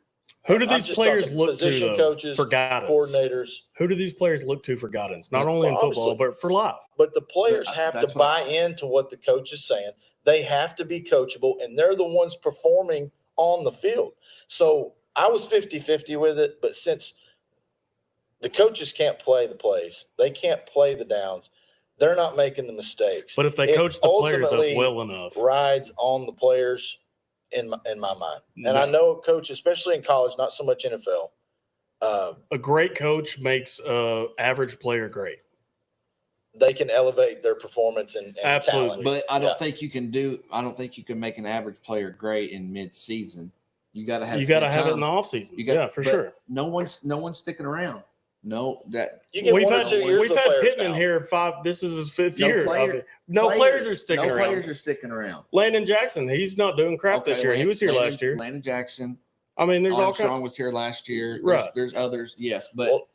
S3: Who do
S2: I'm
S3: these
S2: just
S3: players
S2: talking
S3: look
S2: position
S3: to
S2: coaches,
S3: for guidance?
S2: coordinators.
S3: Who do these players look to for guidance? Not
S1: Yeah,
S3: only in
S2: well,
S3: football,
S2: obviously.
S3: but for life.
S2: But the players
S1: But
S2: have to
S1: that's what-
S2: buy into what the coach is saying. They have to be coachable, and they're the ones performing on the field. So I was 50-50 with it, but since the coaches can't play the plays, they can't play the downs, they're not making the mistakes.
S3: But if they
S2: It
S3: coach the players up
S2: ultimately
S3: well enough,
S2: rides on the players in my mind. And I
S3: No.
S2: know a coach, especially in college, not so much NFL,
S3: a great coach makes an average player great.
S2: they can elevate their performance and
S3: Absolutely.
S2: talent.
S1: But I don't
S2: Yeah.
S1: think you can make an average player great in mid-season. You got to have.
S3: You got to
S1: spend
S3: have it
S1: time.
S3: in the offseason.
S1: You got,
S3: Yeah, for
S1: but
S3: sure.
S1: No one's sticking around. No, that
S2: You get
S3: We've
S2: one or
S3: had
S2: 2 years
S3: we've
S2: of
S3: had
S2: players
S3: Pittman
S2: now.
S3: here 5. This is his 5th
S1: No
S3: year.
S1: player-
S3: No players are sticking
S1: no
S3: around.
S1: players are sticking around.
S3: Landon Jackson, he's not doing crap this year. He was here last year.
S1: Landon Jackson.
S3: I mean, there's all
S1: Armstrong
S3: kinds.
S1: was here last year.
S3: Right.
S1: There's others, yes, but
S2: Well,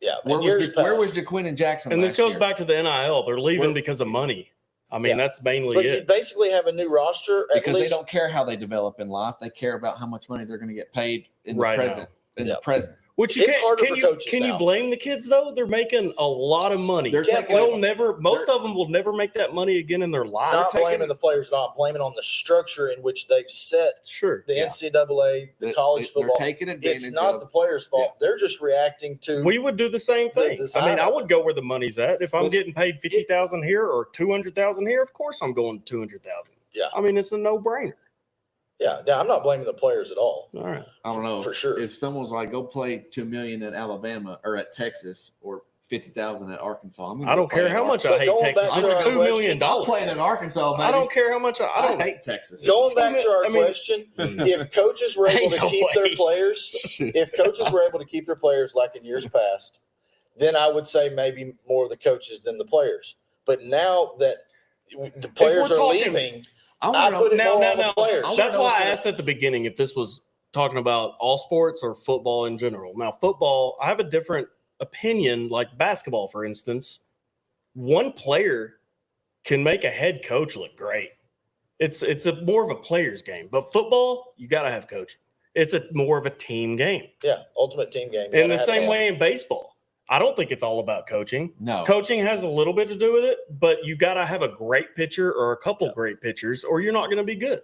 S2: yeah.
S1: where
S2: in
S1: was
S2: years
S1: where was
S2: past.
S1: DeQuinn and Jackson?
S3: And this
S1: last
S3: goes
S1: year?
S3: back to the NIL. They're leaving
S1: Where-
S3: because of money. I mean,
S2: Yeah.
S3: that's mainly
S2: But you
S3: it.
S2: basically have a new roster at
S1: because they
S2: least.
S1: don't care how they develop in life. They care about how much money they're going to get paid in
S3: Right
S1: the
S3: now.
S1: present. In
S2: Yeah.
S1: the present.
S3: Which you
S2: It's
S3: can't.
S2: harder
S3: Can
S2: for
S3: you
S2: coaches
S3: can you
S2: now.
S3: blame the kids though? They're making a lot of money.
S1: They're
S2: Can't
S1: taking-
S3: They'll
S2: blame
S3: never. Most of them will never make that money again in their life.
S2: not
S1: taking-
S2: blaming the players, not blaming on the structure in which they've set
S3: Sure.
S2: the
S1: Yeah.
S2: NCAA, the college
S1: They're
S2: football.
S1: taking advantage
S2: It's not
S1: of.
S2: the players' fault. They're just reacting to.
S3: We would do the same
S2: The
S3: thing. I
S2: design
S3: mean, I
S2: of
S3: would
S2: it.
S3: go where the money's at. If I'm
S2: But
S3: getting paid 50,000 here or 200,000 here, of course I'm going 200,000.
S2: Yeah.
S3: I mean, it's a no-brainer.
S2: yeah, I'm not blaming the players at all.
S3: All right.
S1: I don't know
S2: For sure.
S1: If someone's like, go play $2 million at Alabama or at Texas or 50,000 at Arkansas, I'm gonna
S3: I
S1: go
S3: don't
S1: play
S3: care
S1: at
S3: how much I
S2: But
S3: hate
S2: going
S3: Texas.
S2: back to
S3: It's
S2: our
S3: $2 million.
S1: I'm playing in Arkansas, baby.
S3: I don't care how much
S1: I hate Texas.
S2: Going
S3: It's
S2: back to our
S3: I mean-
S2: question, if coaches were able to
S3: Ain't no
S2: keep their
S3: way.
S2: players, if coaches were able to keep their players like in years past, then I would say maybe more the coaches than the players. But now that the players are
S3: talking-
S2: leaving,
S1: I
S2: I
S1: want
S2: put
S1: to
S2: it
S3: Now,
S2: more
S3: now,
S2: on the
S3: now,
S2: players.
S3: that's
S1: know
S3: why I
S1: what
S3: asked at the beginning if this was talking about all sports or football in general. Now, football, I have a different opinion, like basketball, for instance. One player can make a head coach look great. It's a more of a player's game. But football, you got to have coaching. It's more of a team game.
S2: Yeah, ultimate team game.
S3: In the same way in baseball. I don't think it's all about coaching.
S1: No.
S3: Coaching has a little bit to do with it, but you got to have a great pitcher or a couple great pitchers, or you're not going to be good.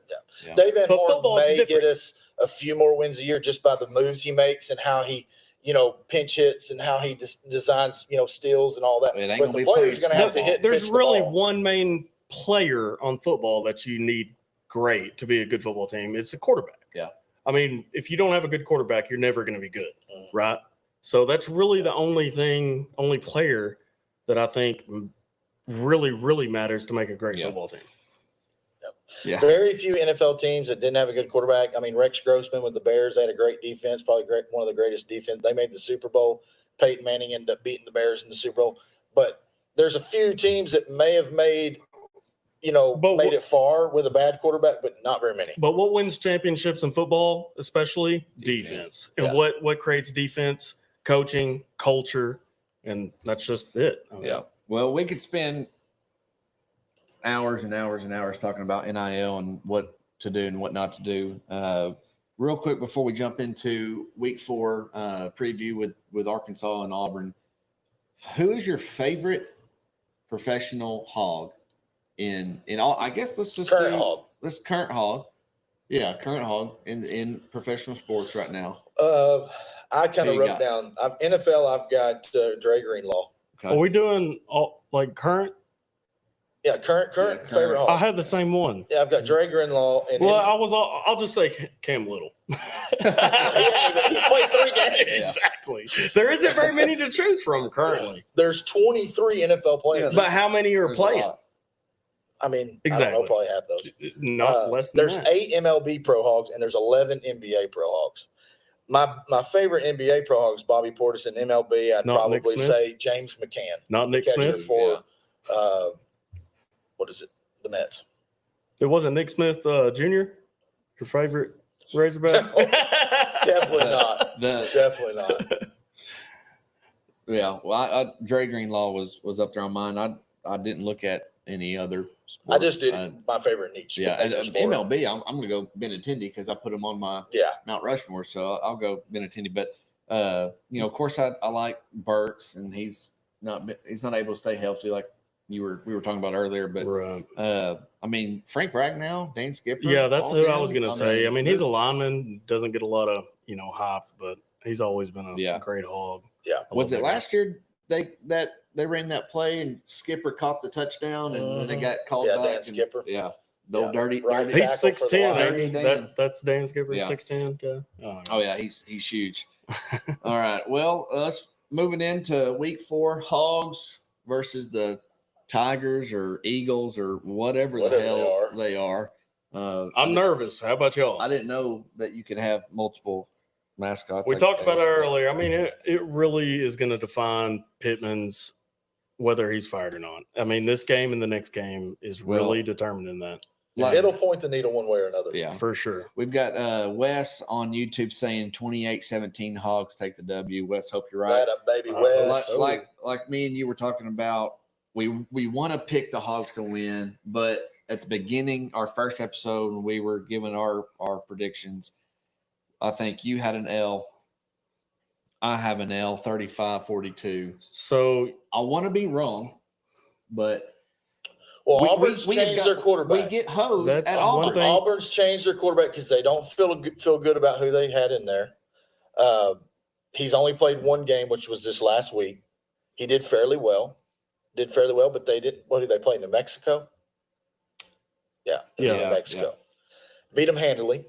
S2: Yeah. Dave Van
S3: But
S2: Horn
S3: football, it's
S2: may
S3: different.
S2: get us a few more wins a year just by the moves he makes and how he, pinch hits and how he designs, steals and all that.
S1: It ain't
S2: But
S1: gonna
S2: the
S1: be
S2: players are
S1: players
S2: going to have to hit.
S3: There's
S2: pitch the
S3: really
S2: ball.
S3: one main player on football that you need great to be a good football team. It's a quarterback.
S1: Yeah.
S3: I mean, if you don't have a good quarterback, you're never going to be good,
S2: Mhm.
S3: right? So that's really the only player that I think really, really matters to make a great
S1: Yeah.
S3: football team.
S1: Yeah.
S2: Very few NFL teams that didn't have a good quarterback. I mean, Rex Grossman with the Bears, they had a great defense, probably one of the greatest defense. They made the Super Bowl. Peyton Manning ended up beating the Bears in the Super Bowl. But there's a few teams that may have made it far with a bad quarterback, but not very many.
S3: But what wins championships in football, especially
S1: Defense.
S3: defense. And
S2: Yeah.
S3: what creates defense? Coaching, culture, and that's just it. I mean,
S1: Yeah. Well, we could spend hours and hours and hours talking about NIL and what to do and what not to do. Real quick before we jump into week 4 preview with Arkansas and Auburn, who is your favorite professional hog in all? I guess let's just
S2: Current hog.
S1: Let's current hog. Yeah, current hog in professional sports right now.
S2: I kind
S1: Who
S2: of
S1: you
S2: wrote
S1: got?
S2: down. NFL, I've got Dre Greenlaw.
S3: Are we doing all like current?
S2: Yeah, current
S1: current.
S2: favorite
S3: I
S2: hog.
S3: had the same one.
S2: Yeah, I've got Dre Greenlaw. And
S3: Well, I'll just say Cam Little.
S2: he's played 3 games.
S3: Exactly. There isn't very many to choose from currently.
S2: There's 23 NFL players.
S3: But how many are
S1: There's a
S3: playing?
S1: lot.
S2: I mean, I
S3: Exactly.
S2: don't know, probably half those.
S3: Not less than
S2: There's
S3: that.
S2: 8 MLB Pro Hogs and there's 11 NBA Pro Hogs. My favorite NBA Pro Hogs, Bobby Portis, and MLB, I'd
S3: Not Nick
S2: probably
S3: Smith?
S2: say James McCann,
S3: Not Nick
S2: catcher
S3: Smith.
S2: for what is it? The Mets.
S3: It wasn't Nick Smith Jr. Your favorite Razorback?
S2: Definitely not. Definitely not.
S1: Yeah, well, Dre Greenlaw was up there on mine. I didn't look at any other sports.
S2: I just did my favorite niche.
S1: Yeah, and,
S2: sport.
S1: MLB. I'm going to go Benintendi because I put him on my
S2: Yeah.
S1: Mount Rushmore, so I'll go Benintendi. But of course, I like Burks, and he's not able to stay healthy like we were talking about earlier. But
S3: Right.
S1: I mean, Frank Ragnow, Dan Skipper.
S3: Yeah, that's
S1: all
S3: who I
S1: them.
S3: was going to say. I mean, he's a lineman, doesn't get a lot of hype, but he's always been a
S1: Yeah.
S3: great hog.
S2: Yeah.
S3: I
S1: Was
S3: love
S1: it
S3: that guy.
S1: last year they ran that play and Skipper caught the touchdown and then they got called
S2: Yeah,
S1: back?
S2: Dan
S1: and-
S2: Skipper.
S1: Yeah, the old
S2: Yeah.
S1: dirty.
S2: Right.
S1: dirty
S3: He's
S2: tackle for the
S3: 6'10".
S1: Lions.
S3: That's Dan Skipper,
S1: Yeah.
S3: 6'10". Okay.
S1: Oh yeah, he's huge. All right. Well, us moving into week 4, Hogs versus the Tigers or Eagles or whatever the
S2: Whatever
S1: hell
S2: they
S1: they are.
S3: I'm nervous. How about y'all?
S1: I didn't know that you could have multiple mascots.
S3: We
S1: like
S3: talked about it
S1: this, but-
S3: earlier. I mean, it really is going to define Pittman's whether he's fired or not. I mean, this game and the next game is really determining that
S1: Like-
S2: It'll point the needle one way or another.
S1: Yeah.
S3: for sure.
S1: We've got Wes on YouTube saying 28-17 Hogs take the W. Wes, hope you're right.
S2: That a baby
S3: Uh,
S2: West.
S1: Like me and you were talking about, we want to pick the Hogs to win, but at the beginning, our first episode, when we were giving our predictions, I think you had an L. I have an L, 35-42.
S3: So
S1: I want to be wrong, but
S2: Well, Auburn's
S1: have
S2: changed
S1: got-
S2: their quarterback.
S1: We get hosed
S3: That's
S1: at
S3: one
S1: Auburn.
S3: thing.
S2: Auburn's changed their quarterback because they don't feel good about who they had in there. He's only played 1 game, which was this last week. He did fairly well. But they didn't. What did they play? New Mexico? Yeah,
S3: Yeah.
S2: New Mexico. Beat them handily.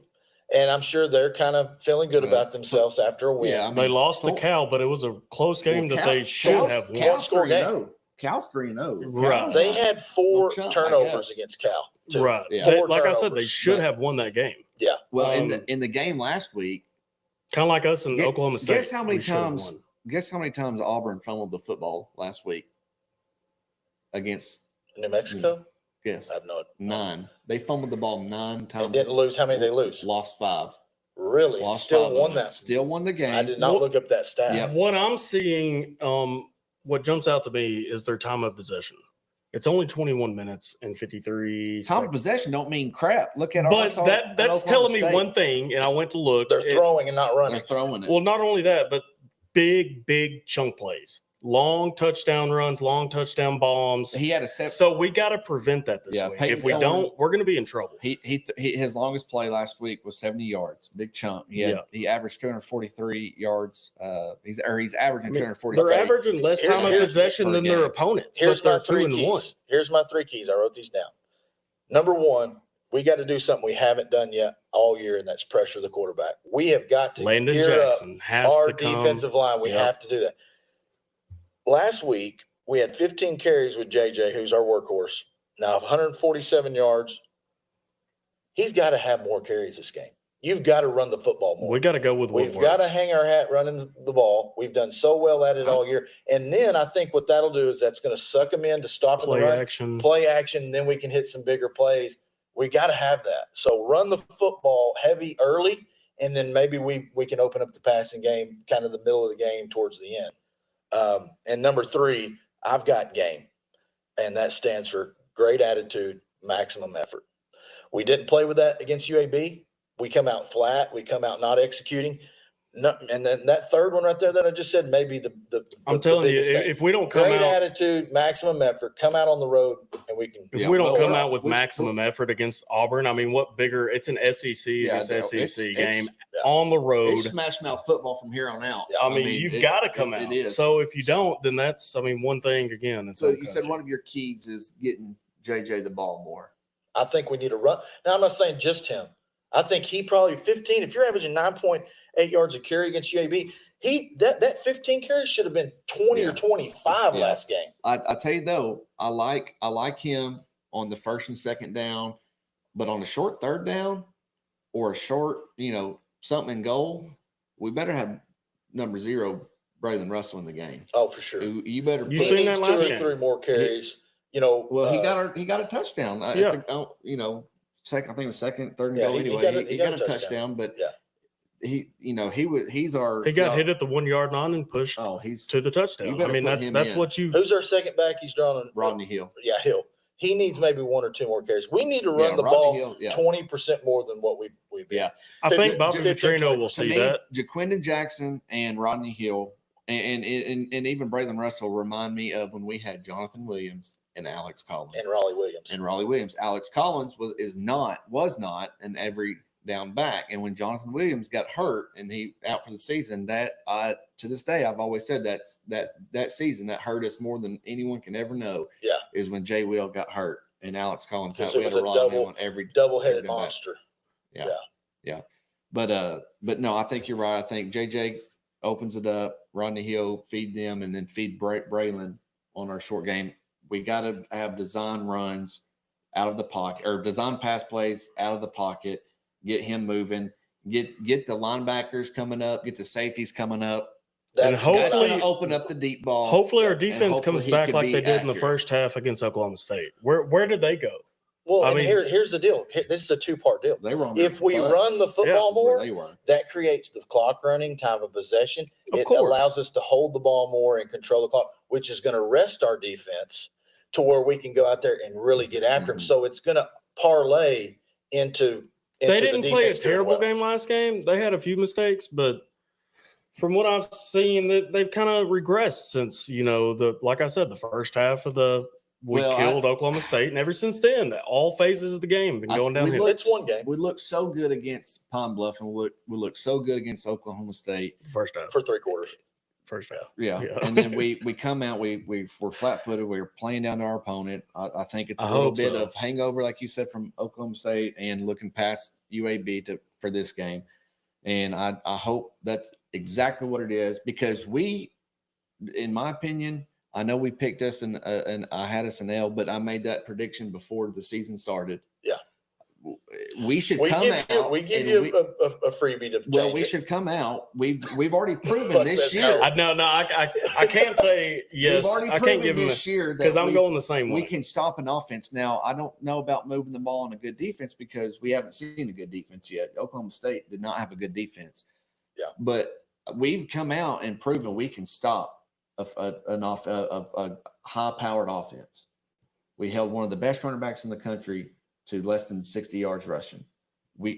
S2: And I'm sure they're kind of feeling good
S1: Yeah.
S2: about themselves after a win.
S1: Yeah, I mean,
S3: they lost the
S1: Thor-
S3: Cal, but it was a close game
S1: Well,
S3: that
S1: Cal-
S3: they should
S1: Cal's-
S3: have won.
S1: Cal's
S2: Score
S1: 3-0. Cal's 3-0.
S3: Right.
S2: They had 4
S1: Well, Chuck, I
S2: turnovers
S1: guess.
S2: agaes Cal. too.
S3: Right.
S1: Yeah.
S3: They-
S2: 4
S3: like I said, they
S2: turnovers.
S3: should
S1: But-
S3: have won that game.
S2: Yeah.
S1: Well, in
S3: Um,
S1: the game last week,
S3: Kind of like us in
S1: Guess-
S3: Oklahoma State.
S1: guess how many
S3: we should have
S1: times-
S3: won.
S1: guess how many times Auburn fumbled the football last week against?
S2: New Mexico?
S1: Guess
S2: I have no.
S1: 9. They fumbled the ball 9
S2: And
S1: times.
S2: didn't lose. How many did they lose?
S1: Lost 5.
S2: Really? And
S1: Lost
S2: still
S1: 5
S2: won
S1: of
S2: that.
S1: it. Still won the game.
S2: I did not
S3: Well-
S2: look up that stat.
S1: Yep.
S3: What I'm seeing, what jumps out to me is their time of possession. It's only 21 minutes and 53
S1: Time of
S3: seconds.
S1: possession don't mean crap. Look at
S3: But
S1: Arkansas and
S3: that's
S1: Oklahoma
S3: telling me
S1: State.
S3: one thing, and I went to look.
S2: They're throwing and not running.
S1: They're throwing it.
S3: Well, not only that, but big chunk plays, long touchdown runs, long touchdown bombs.
S1: He had a set.
S3: So we got to prevent that this week.
S1: Peyton
S3: If we
S1: Thorne-
S3: don't, we're going to be in trouble.
S1: His longest play last week was 70 yards, big chunk. He averaged 243 yards. He's averaging 243.
S3: They're averaging less time of possession than their opponents.
S2: Here's
S3: but
S2: my
S3: they're 2
S2: three
S3: and 1.
S2: keys. Here's my 3 keys. I wrote these down. Number 1, we got to do something we haven't done yet all year, and that's pressure the quarterback. We have got to
S3: Landon
S2: gear
S3: Jackson
S2: up
S3: has
S2: our
S3: to come.
S2: defensive line. We have to do that. Last week, we had 15 carries with JJ, who's our workhorse. Now, 147 yards. He's got to have more carries this game. You've got to run the football more.
S3: We got to go with what
S2: We've got to hang our hat running the ball. We've done so well at it all year. And then I think what that'll do is that's going to suck them in to stop
S3: play
S2: the run,
S3: action.
S2: play action, and then we can hit some bigger plays. We got to have that. So run the football heavy early, and then maybe we can open up the passing game kind of the middle of the game towards the end. And number 3, I've got game, and that stands for great attitude, maximum effort. We didn't play with that against UAB. We come out flat. We come out not executing. No, and then that third one right there that I just said, maybe
S3: I'm telling you,
S2: thing.
S3: if we don't come
S2: Great
S3: out,
S2: attitude, maximum effort, come out on the road, and we can.
S3: if we don't come out with
S1: we-
S3: maximum effort against Auburn, I mean, what bigger? It's an SEC against SEC game
S1: it's-
S3: on the road.
S1: It's smash mouth football from here on out.
S3: I mean, you've got to come out.
S1: It is.
S3: So if you don't, then that's, I mean, one thing again. It's
S1: So you said one of your keys is getting JJ the ball more.
S2: I think we need to run. Now, I'm not saying just him. I think he probably 15. If you're averaging 9.8 yards a carry against UAB, that 15 carries should have been 20 or 25 last game.
S1: I tell you though, I like him on the first and second down, but on the short third down or a short, something in goal, we better have number 0 Braylon Russell in the game.
S2: Oh, for sure.
S1: You better.
S3: You
S2: He
S3: seen
S2: needs
S3: that
S2: 2
S3: last
S2: or
S3: game?
S2: 3 more carries.
S1: Well, he got a touchdown. I
S3: Yeah.
S1: think, second. I think it was second, third and
S2: Yeah,
S1: goal.
S2: he
S1: Anyway, he got a
S2: touchdown.
S1: touchdown, but
S2: Yeah.
S1: he's our.
S3: He got hit at the 1 yard line and pushed
S1: Oh, he's
S3: to the
S1: You
S3: touchdown. I
S1: better
S3: mean,
S1: put
S3: that's
S1: him
S3: that's
S1: in.
S3: what you.
S2: Who's our second back? He's drawing
S1: Rodney Hill.
S2: Yeah, Hill. He needs maybe 1 or 2 more carries. We need to run the
S1: Rodney
S2: ball
S1: Hill,
S2: 20% more than what we've been.
S1: Yeah.
S3: I think
S2: to-
S3: Bobby
S2: to-
S3: Petrino will
S1: To
S3: see
S1: me,
S3: that.
S1: Jaquindon Jackson and Rodney Hill and even Braylon Russell remind me of when we had Jonathan Williams and Alex Collins
S2: And Raleigh Williams.
S1: Alex Collins was not an every down back, and when Jonathan Williams got hurt and he out for the season, to this day I've always said that season that hurt us more than anyone can ever know.
S2: Yeah.
S1: Is when Jay Will got hurt and Alex Collins
S2: Because
S1: we
S2: it
S1: had
S2: was
S1: to
S2: a
S1: rely on him on every
S2: Double-headed
S1: every down back.
S2: monster.
S1: Yeah. But no, I think you're right. I think JJ opens it up, Rodney Hill, feed them, and then feed Braylon on our short game. We got to have design runs out of the pocket or design pass plays out of the pocket, get him moving, get the linebackers coming up, get the safeties coming up.
S3: And
S2: That's
S3: hopefully-
S1: That's gonna open up the deep ball.
S3: Hopefully, our
S1: and
S3: defense
S1: hopefully
S3: comes
S1: he
S3: back
S1: can
S3: like
S1: be
S3: they did in the
S1: accurate.
S3: first half against Oklahoma State. Where did they go?
S2: Well,
S3: I
S2: and
S3: mean-
S2: here's the deal. This is a 2-part deal.
S1: They were on
S2: If
S1: their
S2: we
S1: butts.
S2: run the football
S1: That's where
S2: more,
S1: they were.
S2: that creates the clock running, time of possession.
S3: Of
S2: It
S3: course.
S2: allows us to hold the ball more and control the clock, which is going to rest our defense to where we can go out there and really get after them.
S1: Mhm.
S2: So it's going to parlay into
S3: They
S2: the
S3: didn't play a
S2: defense doing
S3: terrible
S2: well.
S3: game last game. They had a few mistakes, but from what I've seen, that they've kind of regressed since like I said, the first half of we
S1: Well,
S3: killed Oklahoma State, and ever since then, all phases of the game have been going
S1: We
S3: downhill.
S1: looked-
S2: It's one game.
S1: We looked so good against Pine Bluff, and we looked so good against Oklahoma State.
S3: First half,
S2: For 3 quarters.
S3: first half.
S1: Yeah.
S3: Yeah.
S1: And then we come out, we're flat footed. We're playing down to our opponent. I think it's a
S3: I
S1: little
S3: hope
S1: bit
S3: so.
S1: of hangover, like you said, from Oklahoma State and looking past UAB for this game. And I hope that's exactly what it is, because in my opinion, I know we picked us and I had us an L, but I made that prediction before the season started.
S2: Yeah.
S1: We should
S2: We
S1: come
S2: give
S1: out.
S2: you
S1: and
S2: a freebie to
S1: well,
S2: change
S1: we
S2: it.
S1: should come out. We've already proven
S2: But
S1: this
S2: that's
S1: year.
S3: I can't say yes.
S1: We've already
S3: I
S1: proven
S3: can't give him
S1: this year
S3: because
S1: that
S3: I'm
S1: we've-
S3: going the same
S1: we
S3: way.
S1: can stop an offense. Now, I don't know about moving the ball on a good defense because we haven't seen a good defense yet. Oklahoma State did not have a good defense.
S2: Yeah.
S1: But we've come out and proven we can stop a high-powered offense. We held one of the best running backs in the country to less than 60 yards rushing.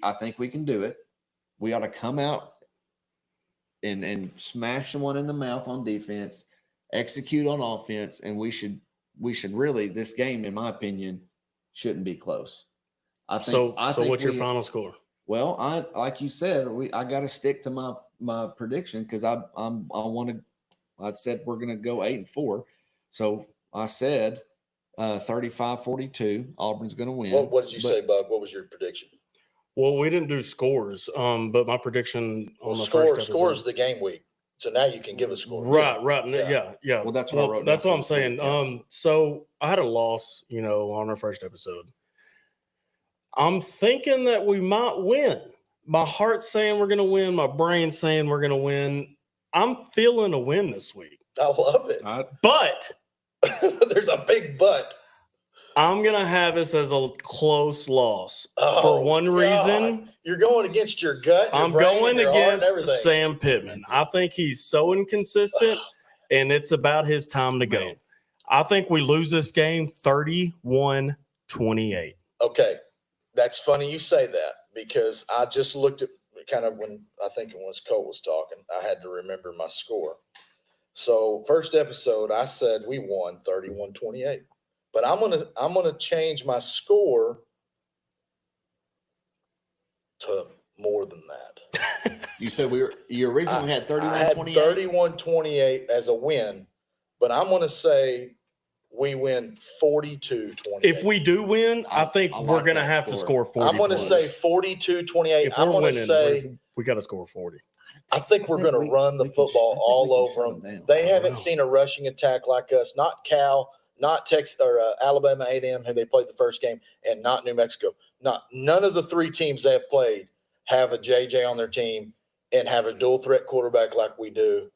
S1: I think we can do it. We ought to come out and smash someone in the mouth on defense, execute on offense, and we should really, this game, in my opinion, shouldn't be close. I think
S3: what's your final score?
S1: Well, like you said, I got to stick to my prediction because I said we're going to go 8-4. So I said 35-42. Auburn's going to win.
S2: What did you say, Bug? What was your prediction?
S3: Well, we didn't do scores, but my prediction on the
S2: score is the game week. So now you can give a score.
S3: Right. Yeah.
S1: Well, that's what I wrote.
S3: That's what I'm saying. Yeah. So I had a loss, on our first episode. I'm thinking that we might win. My heart's saying we're going to win. My brain's saying we're going to win. I'm feeling a win this week.
S2: I love it.
S3: But
S2: there's a big but.
S3: I'm going to have this as a close loss for one reason.
S2: You're going against your gut.
S3: I'm going against Sam Pittman. I think he's so inconsistent, and it's about his time to go. I think we lose this game 31-28.
S2: Okay. That's funny you say that because I just looked at kind of when Cole was talking, I had to remember my score. So first episode, I said we won 31-28. But I'm gonna change my score to more than that.
S1: You said you originally had 31-28?
S2: I had 31-28 as a win, but I'm gonna say we win 42-28.
S3: If we do win, I think we're gonna have to score 40.
S2: I'm gonna say 42-28.
S3: If we're winning, we got to score 40.
S2: I think we're gonna run the football all over them. They haven't seen a rushing attack like us. Not Cal. Not Texas or Alabama A&M, who they played the first game, and not New Mexico. None of the three teams they have played have a JJ on their team and have a dual threat quarterback like we do.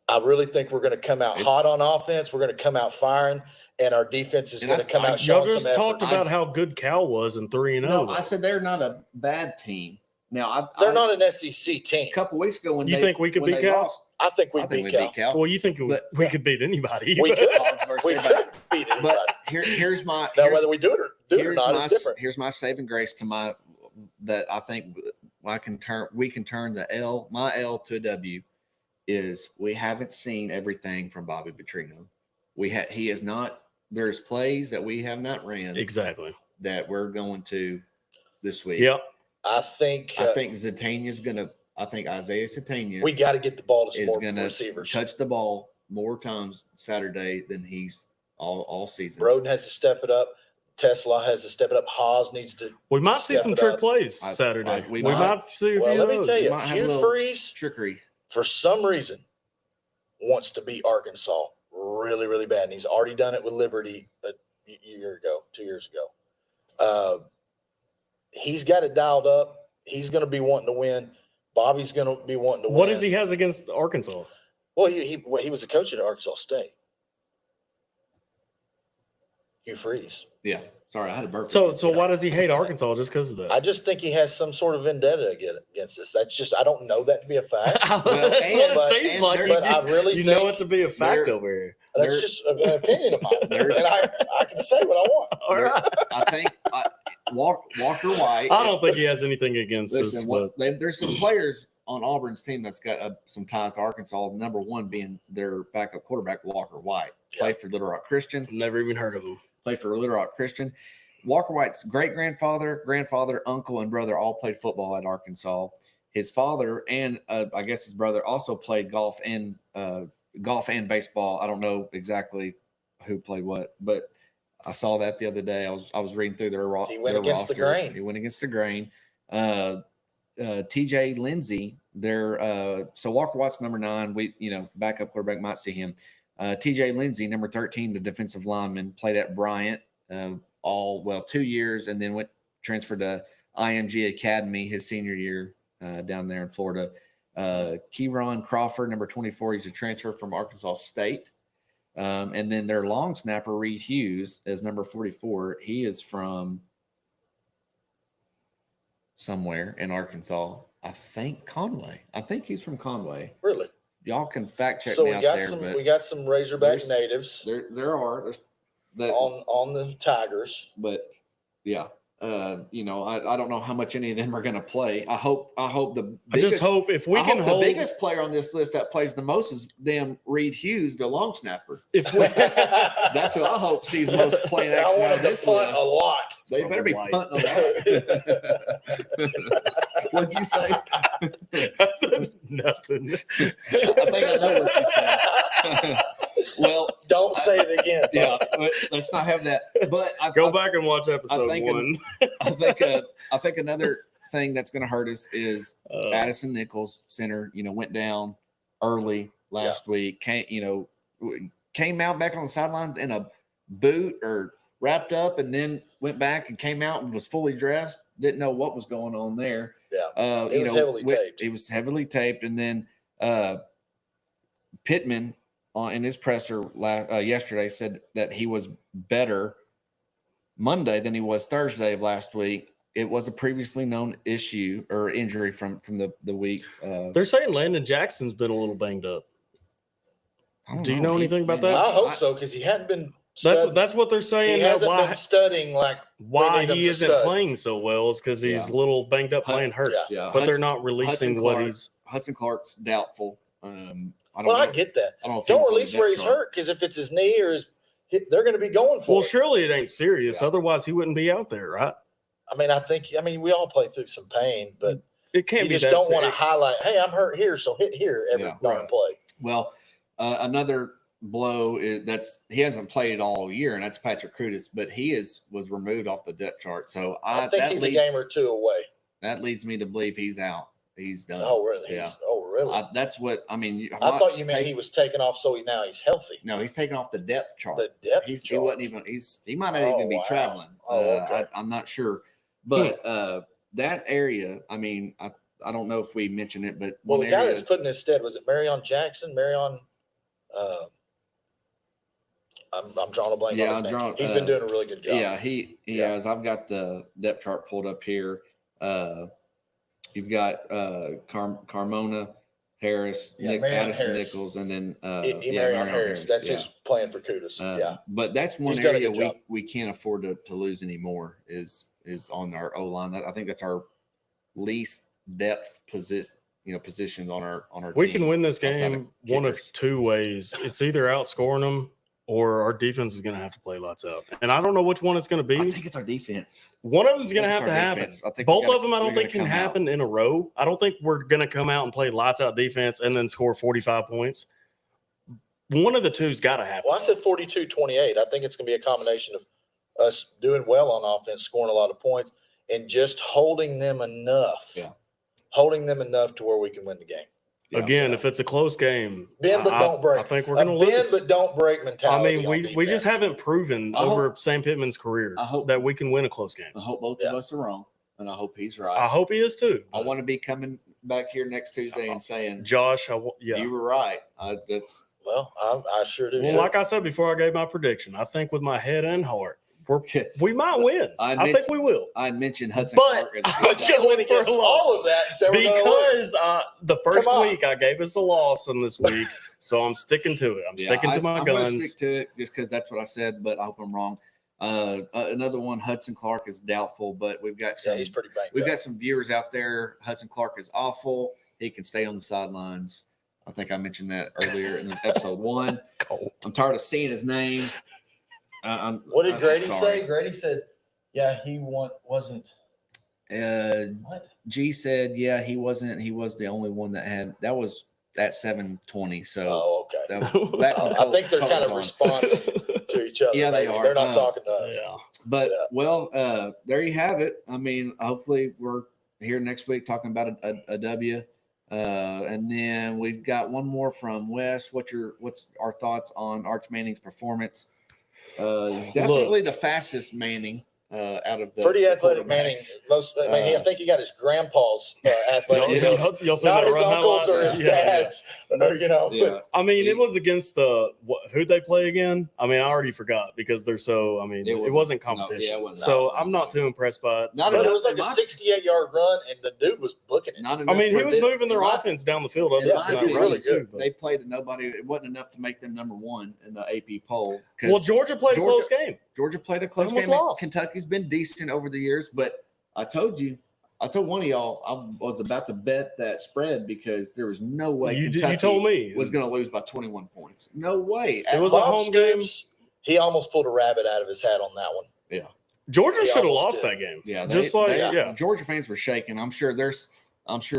S2: I really think we're going to come out hot on offense. We're going to come out firing, and our defense is going to come out showing some effort.
S3: Y'all just talked about how good Cal was in 3-0.
S1: No, I said they're not a bad team. Now
S2: they're not an SEC team.
S1: A couple weeks ago, when
S3: you think we could beat Cal?
S2: I think we beat Cal.
S3: Well, you think we could beat anybody?
S2: We could beat anybody.
S1: But here's my
S2: now whether we do it or not is different.
S1: Here's my saving grace to that I think we can turn my L to a W is we haven't seen everything from Bobby Petrino. He is not. There's plays that we have not ran
S3: exactly
S1: that we're going to this week.
S3: Yep.
S2: I think
S1: Zatania's gonna. I think Isaiah Zatania.
S2: We got to get the ball to
S1: is going to
S2: receivers.
S1: Touch the ball more times Saturday than he's all season.
S2: Broden has to step it up. Tesla has to step it up. Haas needs to.
S3: We might see some trick plays Saturday. We might see a few.
S2: Well, let me tell you, Hugh Freeze
S1: trickery
S2: for some reason wants to beat Arkansas really, really bad, and he's already done it with Liberty a year ago, 2 years ago. He's got it dialed up. He's going to be wanting to win. Bobby's going to be wanting to win.
S3: What does he has against Arkansas?
S2: Well, he was a coach at Arkansas State. Hugh Freeze.
S1: Yeah. Sorry, I had a burp.
S3: So why does he hate Arkansas just because of that?
S2: I just think he has some sort of vendetta against us. That's just, I don't know that to be a fact.
S3: That's what it seems like.
S2: But I really think
S3: know it to be a fact over here.
S2: That's just an opinion of mine. And I can say what I want.
S3: All right.
S1: I think Walker White.
S3: I don't think he has anything against us.
S1: There's some players on Auburn's team that's got some ties to Arkansas. Number one being their backup quarterback, Walker White. Played for Little Rock Christian.
S3: Never even heard of him.
S1: Played for Little Rock Christian. Walker White's great-grandfather, grandfather, uncle, and brother all played football at Arkansas. His father and I guess his brother also played golf and baseball. I don't know exactly who played what, but I saw that the other day. I was reading through their roster.
S2: He went against the grain.
S1: He went against the grain. TJ Lindsey, so Walker White's number 9. Backup quarterback might see him. TJ Lindsey, number 13, the defensive lineman, played at Bryant 2 years, and then transferred to IMG Academy his senior year down there in Florida. Kieron Crawford, number 24, he's a transfer from Arkansas State. And then their long snapper, Reed Hughes, is number 44. He is from somewhere in Arkansas. I think Conway. I think he's from Conway.
S2: Really?
S1: Y'all can fact check
S2: so
S1: me out there.
S2: We got some Razorback natives.
S1: There are.
S2: on the Tigers.
S1: But yeah, you know, I don't know how much any of them are going to play. I hope the
S3: I just hope if we
S1: I
S3: can
S1: hope
S3: hold
S1: the biggest player on this list that plays the most is damn Reed Hughes, the long snapper.
S3: if we,
S1: That's who I hope sees most playing
S2: I
S1: action
S2: want
S1: out
S2: him
S1: of
S2: to
S1: this
S2: punt
S1: list.
S2: a lot.
S1: They better be
S3: Right.
S1: punting a lot. What'd you say?
S3: nothing.
S1: I think I know what you said. Well,
S2: Don't say it again.
S1: yeah, let's not have that. But
S3: Go back and watch episode
S1: think
S3: 1.
S1: I think another thing that's going to hurt us is
S3: Uh,
S1: Addison Nichols, center. You know, went down early last week. Came out back on the sidelines in a boot or wrapped up, and then went back and came out and was fully dressed. Didn't know what was going on there.
S2: Yeah. It was heavily taped.
S1: It was heavily taped, and then Pittman in his presser yesterday said that he was better Monday than he was Thursday of last week. It was a previously known issue or injury from the week.
S3: they're saying Landon Jackson's been a little banged up. Do you know anything about that?
S2: I hope so, because he hadn't been.
S3: That's what they're saying.
S2: He hasn't been studying like
S3: why
S2: we need him
S3: he
S2: to
S3: isn't
S2: stud.
S3: playing so well is because he's a little banged up playing hurt.
S2: Yeah.
S3: But they're not releasing what he's.
S1: Hudson Clark's doubtful. I don't
S2: Well,
S1: know.
S2: I get that.
S1: I don't know if he
S2: Don't
S1: was on the
S2: release where
S1: depth
S2: he's
S1: chart.
S2: hurt, because if it's his knee or they're going to be going for
S3: Well,
S2: it.
S3: surely it ain't serious.
S1: Yeah.
S3: Otherwise, he wouldn't be out there, right?
S2: I mean, we all play through some pain, but
S3: It can't
S2: you
S3: be
S2: just
S3: that
S2: don't want to
S3: serious.
S2: highlight, hey, I'm hurt here, so hit here every
S1: Yeah,
S2: darn
S3: right.
S2: play.
S1: Well, another blow is he hasn't played all year, and that's Patrick Crudis, but was removed off the depth chart. So
S2: I think he's a game or two away.
S1: That leads me to believe he's out. He's done.
S2: Oh, really?
S1: Yeah.
S2: Really?
S1: That's what I mean.
S2: I thought you meant he was taken off, so now he's healthy.
S1: No, he's taken off the depth chart.
S2: The depth
S1: He
S2: chart.
S1: wasn't even. He might not
S2: Oh,
S1: even be
S2: wow.
S1: traveling.
S2: Oh, okay.
S1: I'm not sure, but that area. I mean, I don't know if we mentioned it, but
S2: Well,
S1: one
S2: the guy
S1: area,
S2: that's put in his stead, was it Marion Jackson? I'm drawing a blank
S1: Yeah,
S2: on his
S1: I'm
S2: name.
S1: drawing-
S2: He's been doing a really good job.
S1: yeah, he
S2: Yeah.
S1: has. I've got the depth chart pulled up here. You've got Carmona Harris,
S2: Yeah, Marion
S1: Addison
S2: Harris.
S1: Nichols, and then
S2: Marion Harris. That's
S1: yeah.
S2: who's playing for Kudus. Yeah.
S1: But that's one
S2: He's done a
S1: area
S2: good job.
S1: we can't afford to lose anymore is on our O line. I think that's our least depth positions on our
S3: We
S1: team.
S3: can win this
S1: outside of
S3: game one of
S1: kickers.
S3: two ways. It's either outscoring them or our defense is going to have to play lights out. And I don't know which one it's going to
S1: I
S3: be.
S1: think it's our defense.
S3: One of them's going to
S1: I
S3: have
S1: think
S3: to
S1: it's our
S3: happen.
S1: defense. I think
S3: Both
S1: we
S3: of them, I
S1: we're
S3: don't think
S1: gonna
S3: can
S1: come out.
S3: happen in a row. I don't think we're going to come out and play lights out defense and then score 45 points. One of the two's got to happen.
S2: Well, I said 42-28. I think it's going to be a combination of us doing well on offense, scoring a lot of points, and just holding them enough.
S1: Yeah.
S2: Holding them enough to where we can win the game.
S1: Yeah.
S3: Again, if it's a close game,
S2: Bend but don't break.
S3: I think we're
S2: A
S3: going to lose.
S2: bend but don't break
S3: I
S2: mentality.
S3: mean,
S2: on
S3: we just
S2: defense.
S3: haven't proven
S1: I hope-
S3: over St. Pittman's career
S1: I hope-
S3: that we can win a close game.
S1: I hope both
S2: Yeah.
S1: of us are wrong, and I hope he's right.
S3: I hope he is too.
S1: I want to be coming back here next Tuesday and saying
S3: Josh,
S1: you were right. That's
S2: Well, I sure do.
S3: Well,
S2: too.
S3: like I said before, I gave my prediction. I think with my head and heart, we might win.
S1: I
S3: I think we will.
S1: I mentioned Hudson
S3: But-
S1: Clark as
S2: I can't win against all of that. And say we're gonna lose.
S3: Because the first
S2: Come on.
S3: week I gave us a loss in this week, so I'm sticking to it. I'm sticking to my
S1: I'm gonna
S3: guns.
S1: stick to it just because that's what I said, but I hope I'm wrong. Another one, Hudson Clark is doubtful, but we've got
S2: Yeah,
S1: some
S2: he's pretty banged
S1: we've
S2: up.
S1: got some viewers out there. Hudson Clark is awful. He can stay on the sidelines. I think I mentioned that earlier in episode 1. I'm tired of seeing his name.
S2: What did
S1: I'm
S2: Grady
S1: sorry.
S2: say? Grady said, "Yeah, he wasn't." What?
S1: G said, yeah, he wasn't. He was the only one that was at 7:20. So
S2: Oh, okay.
S1: that
S2: I think they're kind of
S1: Cole's on.
S2: responding to each other.
S1: Yeah, they
S2: maybe.
S1: are.
S2: They're not talking to us.
S3: Yeah.
S1: But
S2: Yeah.
S1: well, there you have it. I mean, hopefully we're here next week talking about a W, and then we've got one more from Wes. What's our thoughts on Arch Manning's performance? He's definitely the fastest Manning. out of the
S2: pretty
S1: the
S2: athletic Manning.
S1: quarterbacks.
S2: I think he got his grandpa's athletic.
S3: Y'all seen
S2: Not
S3: that
S2: his
S3: run
S2: uncles or
S3: highlight?
S2: his
S3: Yeah, yeah.
S2: dads. Or,
S1: Yeah.
S3: I mean, it was against who'd they play again? I mean, I already forgot because they're so. I mean, it wasn't competition.
S1: it wasn't.
S3: So I'm not too impressed by it.
S1: Not
S2: But it
S1: enough.
S2: was like a 68-yard run, and the dude was booking it.
S1: Not
S3: I
S1: enough
S3: mean, he
S1: for
S3: was
S1: this-
S3: moving their
S1: in my-
S3: offense down the field.
S1: in
S3: Other
S1: my
S3: than that
S1: opinion,
S3: run,
S2: really
S3: too,
S2: good.
S3: but-
S1: They played nobody. It wasn't enough to make them number one in the AP poll. 'Cause
S3: Well, Georgia played a close game.
S1: Georgia played a close
S3: almost
S1: game. and
S3: lost.
S1: Kentucky's been decent over the years, but I told one of y'all I was about to bet that spread because there was no way
S3: You
S1: Kentucky
S3: told me
S1: was going to lose by 21 points. No way.
S3: It was a
S2: Bob
S3: home game.
S2: Stoops, he almost pulled a rabbit out of his hat on that one.
S3: Georgia
S2: He
S3: should have
S2: almost
S3: lost
S2: did.
S3: that game.
S1: Yeah,
S3: just like
S1: the Georgia fans were shaking. I'm sure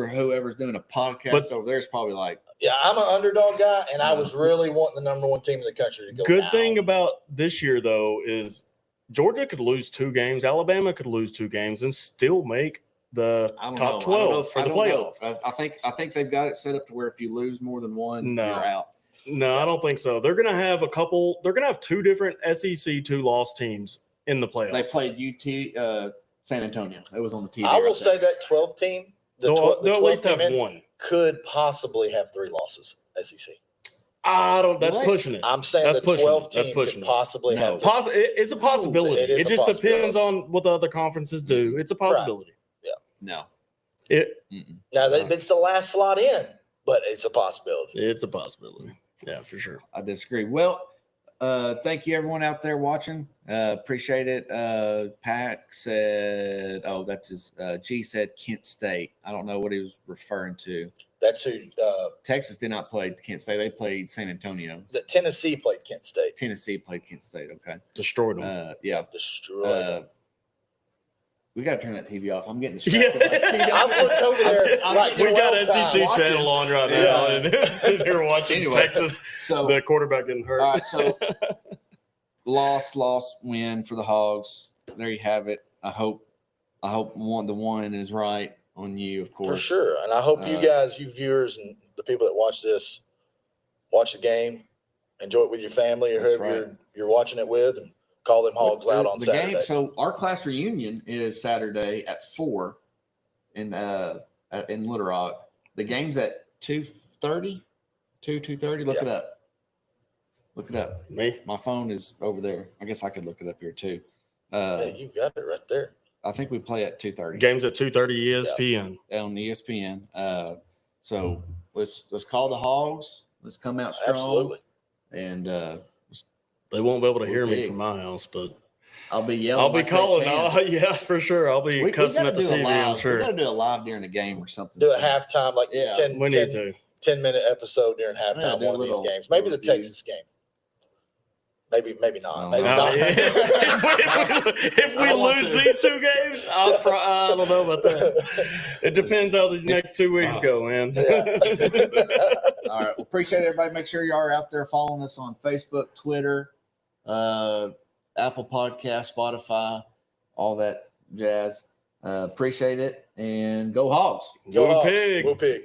S1: whoever's doing a podcast
S3: But-
S1: over there is probably like,
S2: Yeah, I'm an underdog guy, and I was really wanting the number one team in the country to go
S3: Good
S2: down.
S3: thing about this year though is Georgia could lose 2 games, Alabama could lose 2 games, and still make the
S1: I don't
S3: top
S1: know.
S3: 12 for
S1: I
S3: the
S1: don't know.
S3: playoff.
S1: I think they've got it set up to where if you lose more than one,
S3: No.
S1: you're out.
S3: No, I don't think so. They're gonna have They're gonna have 2 different SEC 2-loss teams in the playoffs.
S1: They played UT San Antonio. It was on the TV.
S2: I will
S1: right
S2: say
S1: there.
S2: that 12 team, the
S3: They'll
S2: 12
S3: at least
S2: team
S3: have
S2: in,
S3: one.
S2: could possibly have 3 losses. SEC.
S3: I don't. That's
S1: What?
S3: pushing it.
S2: I'm saying
S3: That's
S2: the
S3: pushing
S2: 12
S3: it. That's
S2: team
S3: pushing
S2: could
S3: it.
S2: possibly
S1: No.
S2: have.
S3: It's a possibility.
S2: it is
S3: It
S2: a
S3: just
S2: possibility.
S3: depends on what the other conferences do. It's a possibility.
S1: No.
S3: It
S2: Now it's the last slot in, but it's a possibility.
S3: it's a possibility. Yeah, for sure.
S1: I disagree. Well, thank you everyone out there watching. Appreciate it. Pack said, "Oh, that's his." G said Kent State. I don't know what he was referring to.
S2: That's who.
S1: Texas did not play Kent State. They played San Antonio.
S2: The Tennessee played Kent State.
S1: Tennessee played Kent State. Okay.
S3: Destroyed them.
S1: Yeah.
S2: Destroyed.
S1: We got to turn that TV off. I'm getting
S3: Yeah.
S1: distracted. by TV.
S2: I looked over there. Right,
S3: We got
S2: 12 times.
S3: SEC
S1: watching.
S3: channel on right now,
S2: Yeah.
S3: and sitting here watching
S1: Anyway.
S3: Texas,
S1: So
S3: the quarterback getting hurt.
S1: all right, so loss, win for the Hogs. There you have it. I hope the one is right on you, of course.
S2: For sure. And I hope you guys, you viewers, and the people that watch this, watch the game, enjoy it with your family or
S1: That's
S2: whoever
S1: right.
S2: you're watching it with, and call them Hogs loud on Saturday.
S1: Game, so our class reunion is Saturday at 4 in Little Rock. The game's at 2:30. 2:30. Look
S2: Yeah.
S1: it up. Look it up.
S3: Me?
S1: My phone is over there. I guess I could look it up here too.
S2: Hey, you got it right there.
S1: I think we play at 2:30
S3: Games at 2:30 ESPN.
S1: on ESPN. So let's call the Hogs. Let's come out strong.
S2: Absolutely.
S1: And
S3: They won't be able to hear me
S1: Big.
S3: from my house, but
S1: I'll be yelling.
S3: I'll be
S1: like they
S3: calling.
S1: can.
S3: Yeah, for sure. I'll be
S1: We
S3: cussing
S1: gotta
S3: at the
S1: do a
S3: TV.
S1: live.
S3: I'm sure.
S1: We got to do a live during the game or something.
S2: Do a
S1: soon.
S2: halftime, like
S1: Yeah.
S2: 10,
S3: We need to.
S2: 10-minute episode during
S1: Yeah,
S2: halftime
S1: do a
S2: one of these
S1: little
S2: games. Maybe the
S1: review.
S2: Texas game. Maybe not.
S1: Oh,
S2: Maybe
S1: no.
S2: not.
S3: if we
S1: I want
S3: lose
S1: to.
S3: these 2 games, I don't know about that. It depends how these next 2 weeks go, man.
S1: All right. Well, appreciate everybody. Make sure you are out there following us on Facebook, Twitter, Apple Podcast, Spotify, all that jazz. Appreciate it. And go Hogs.
S3: Go
S2: Hogs.
S3: Pig.
S2: Go Pig.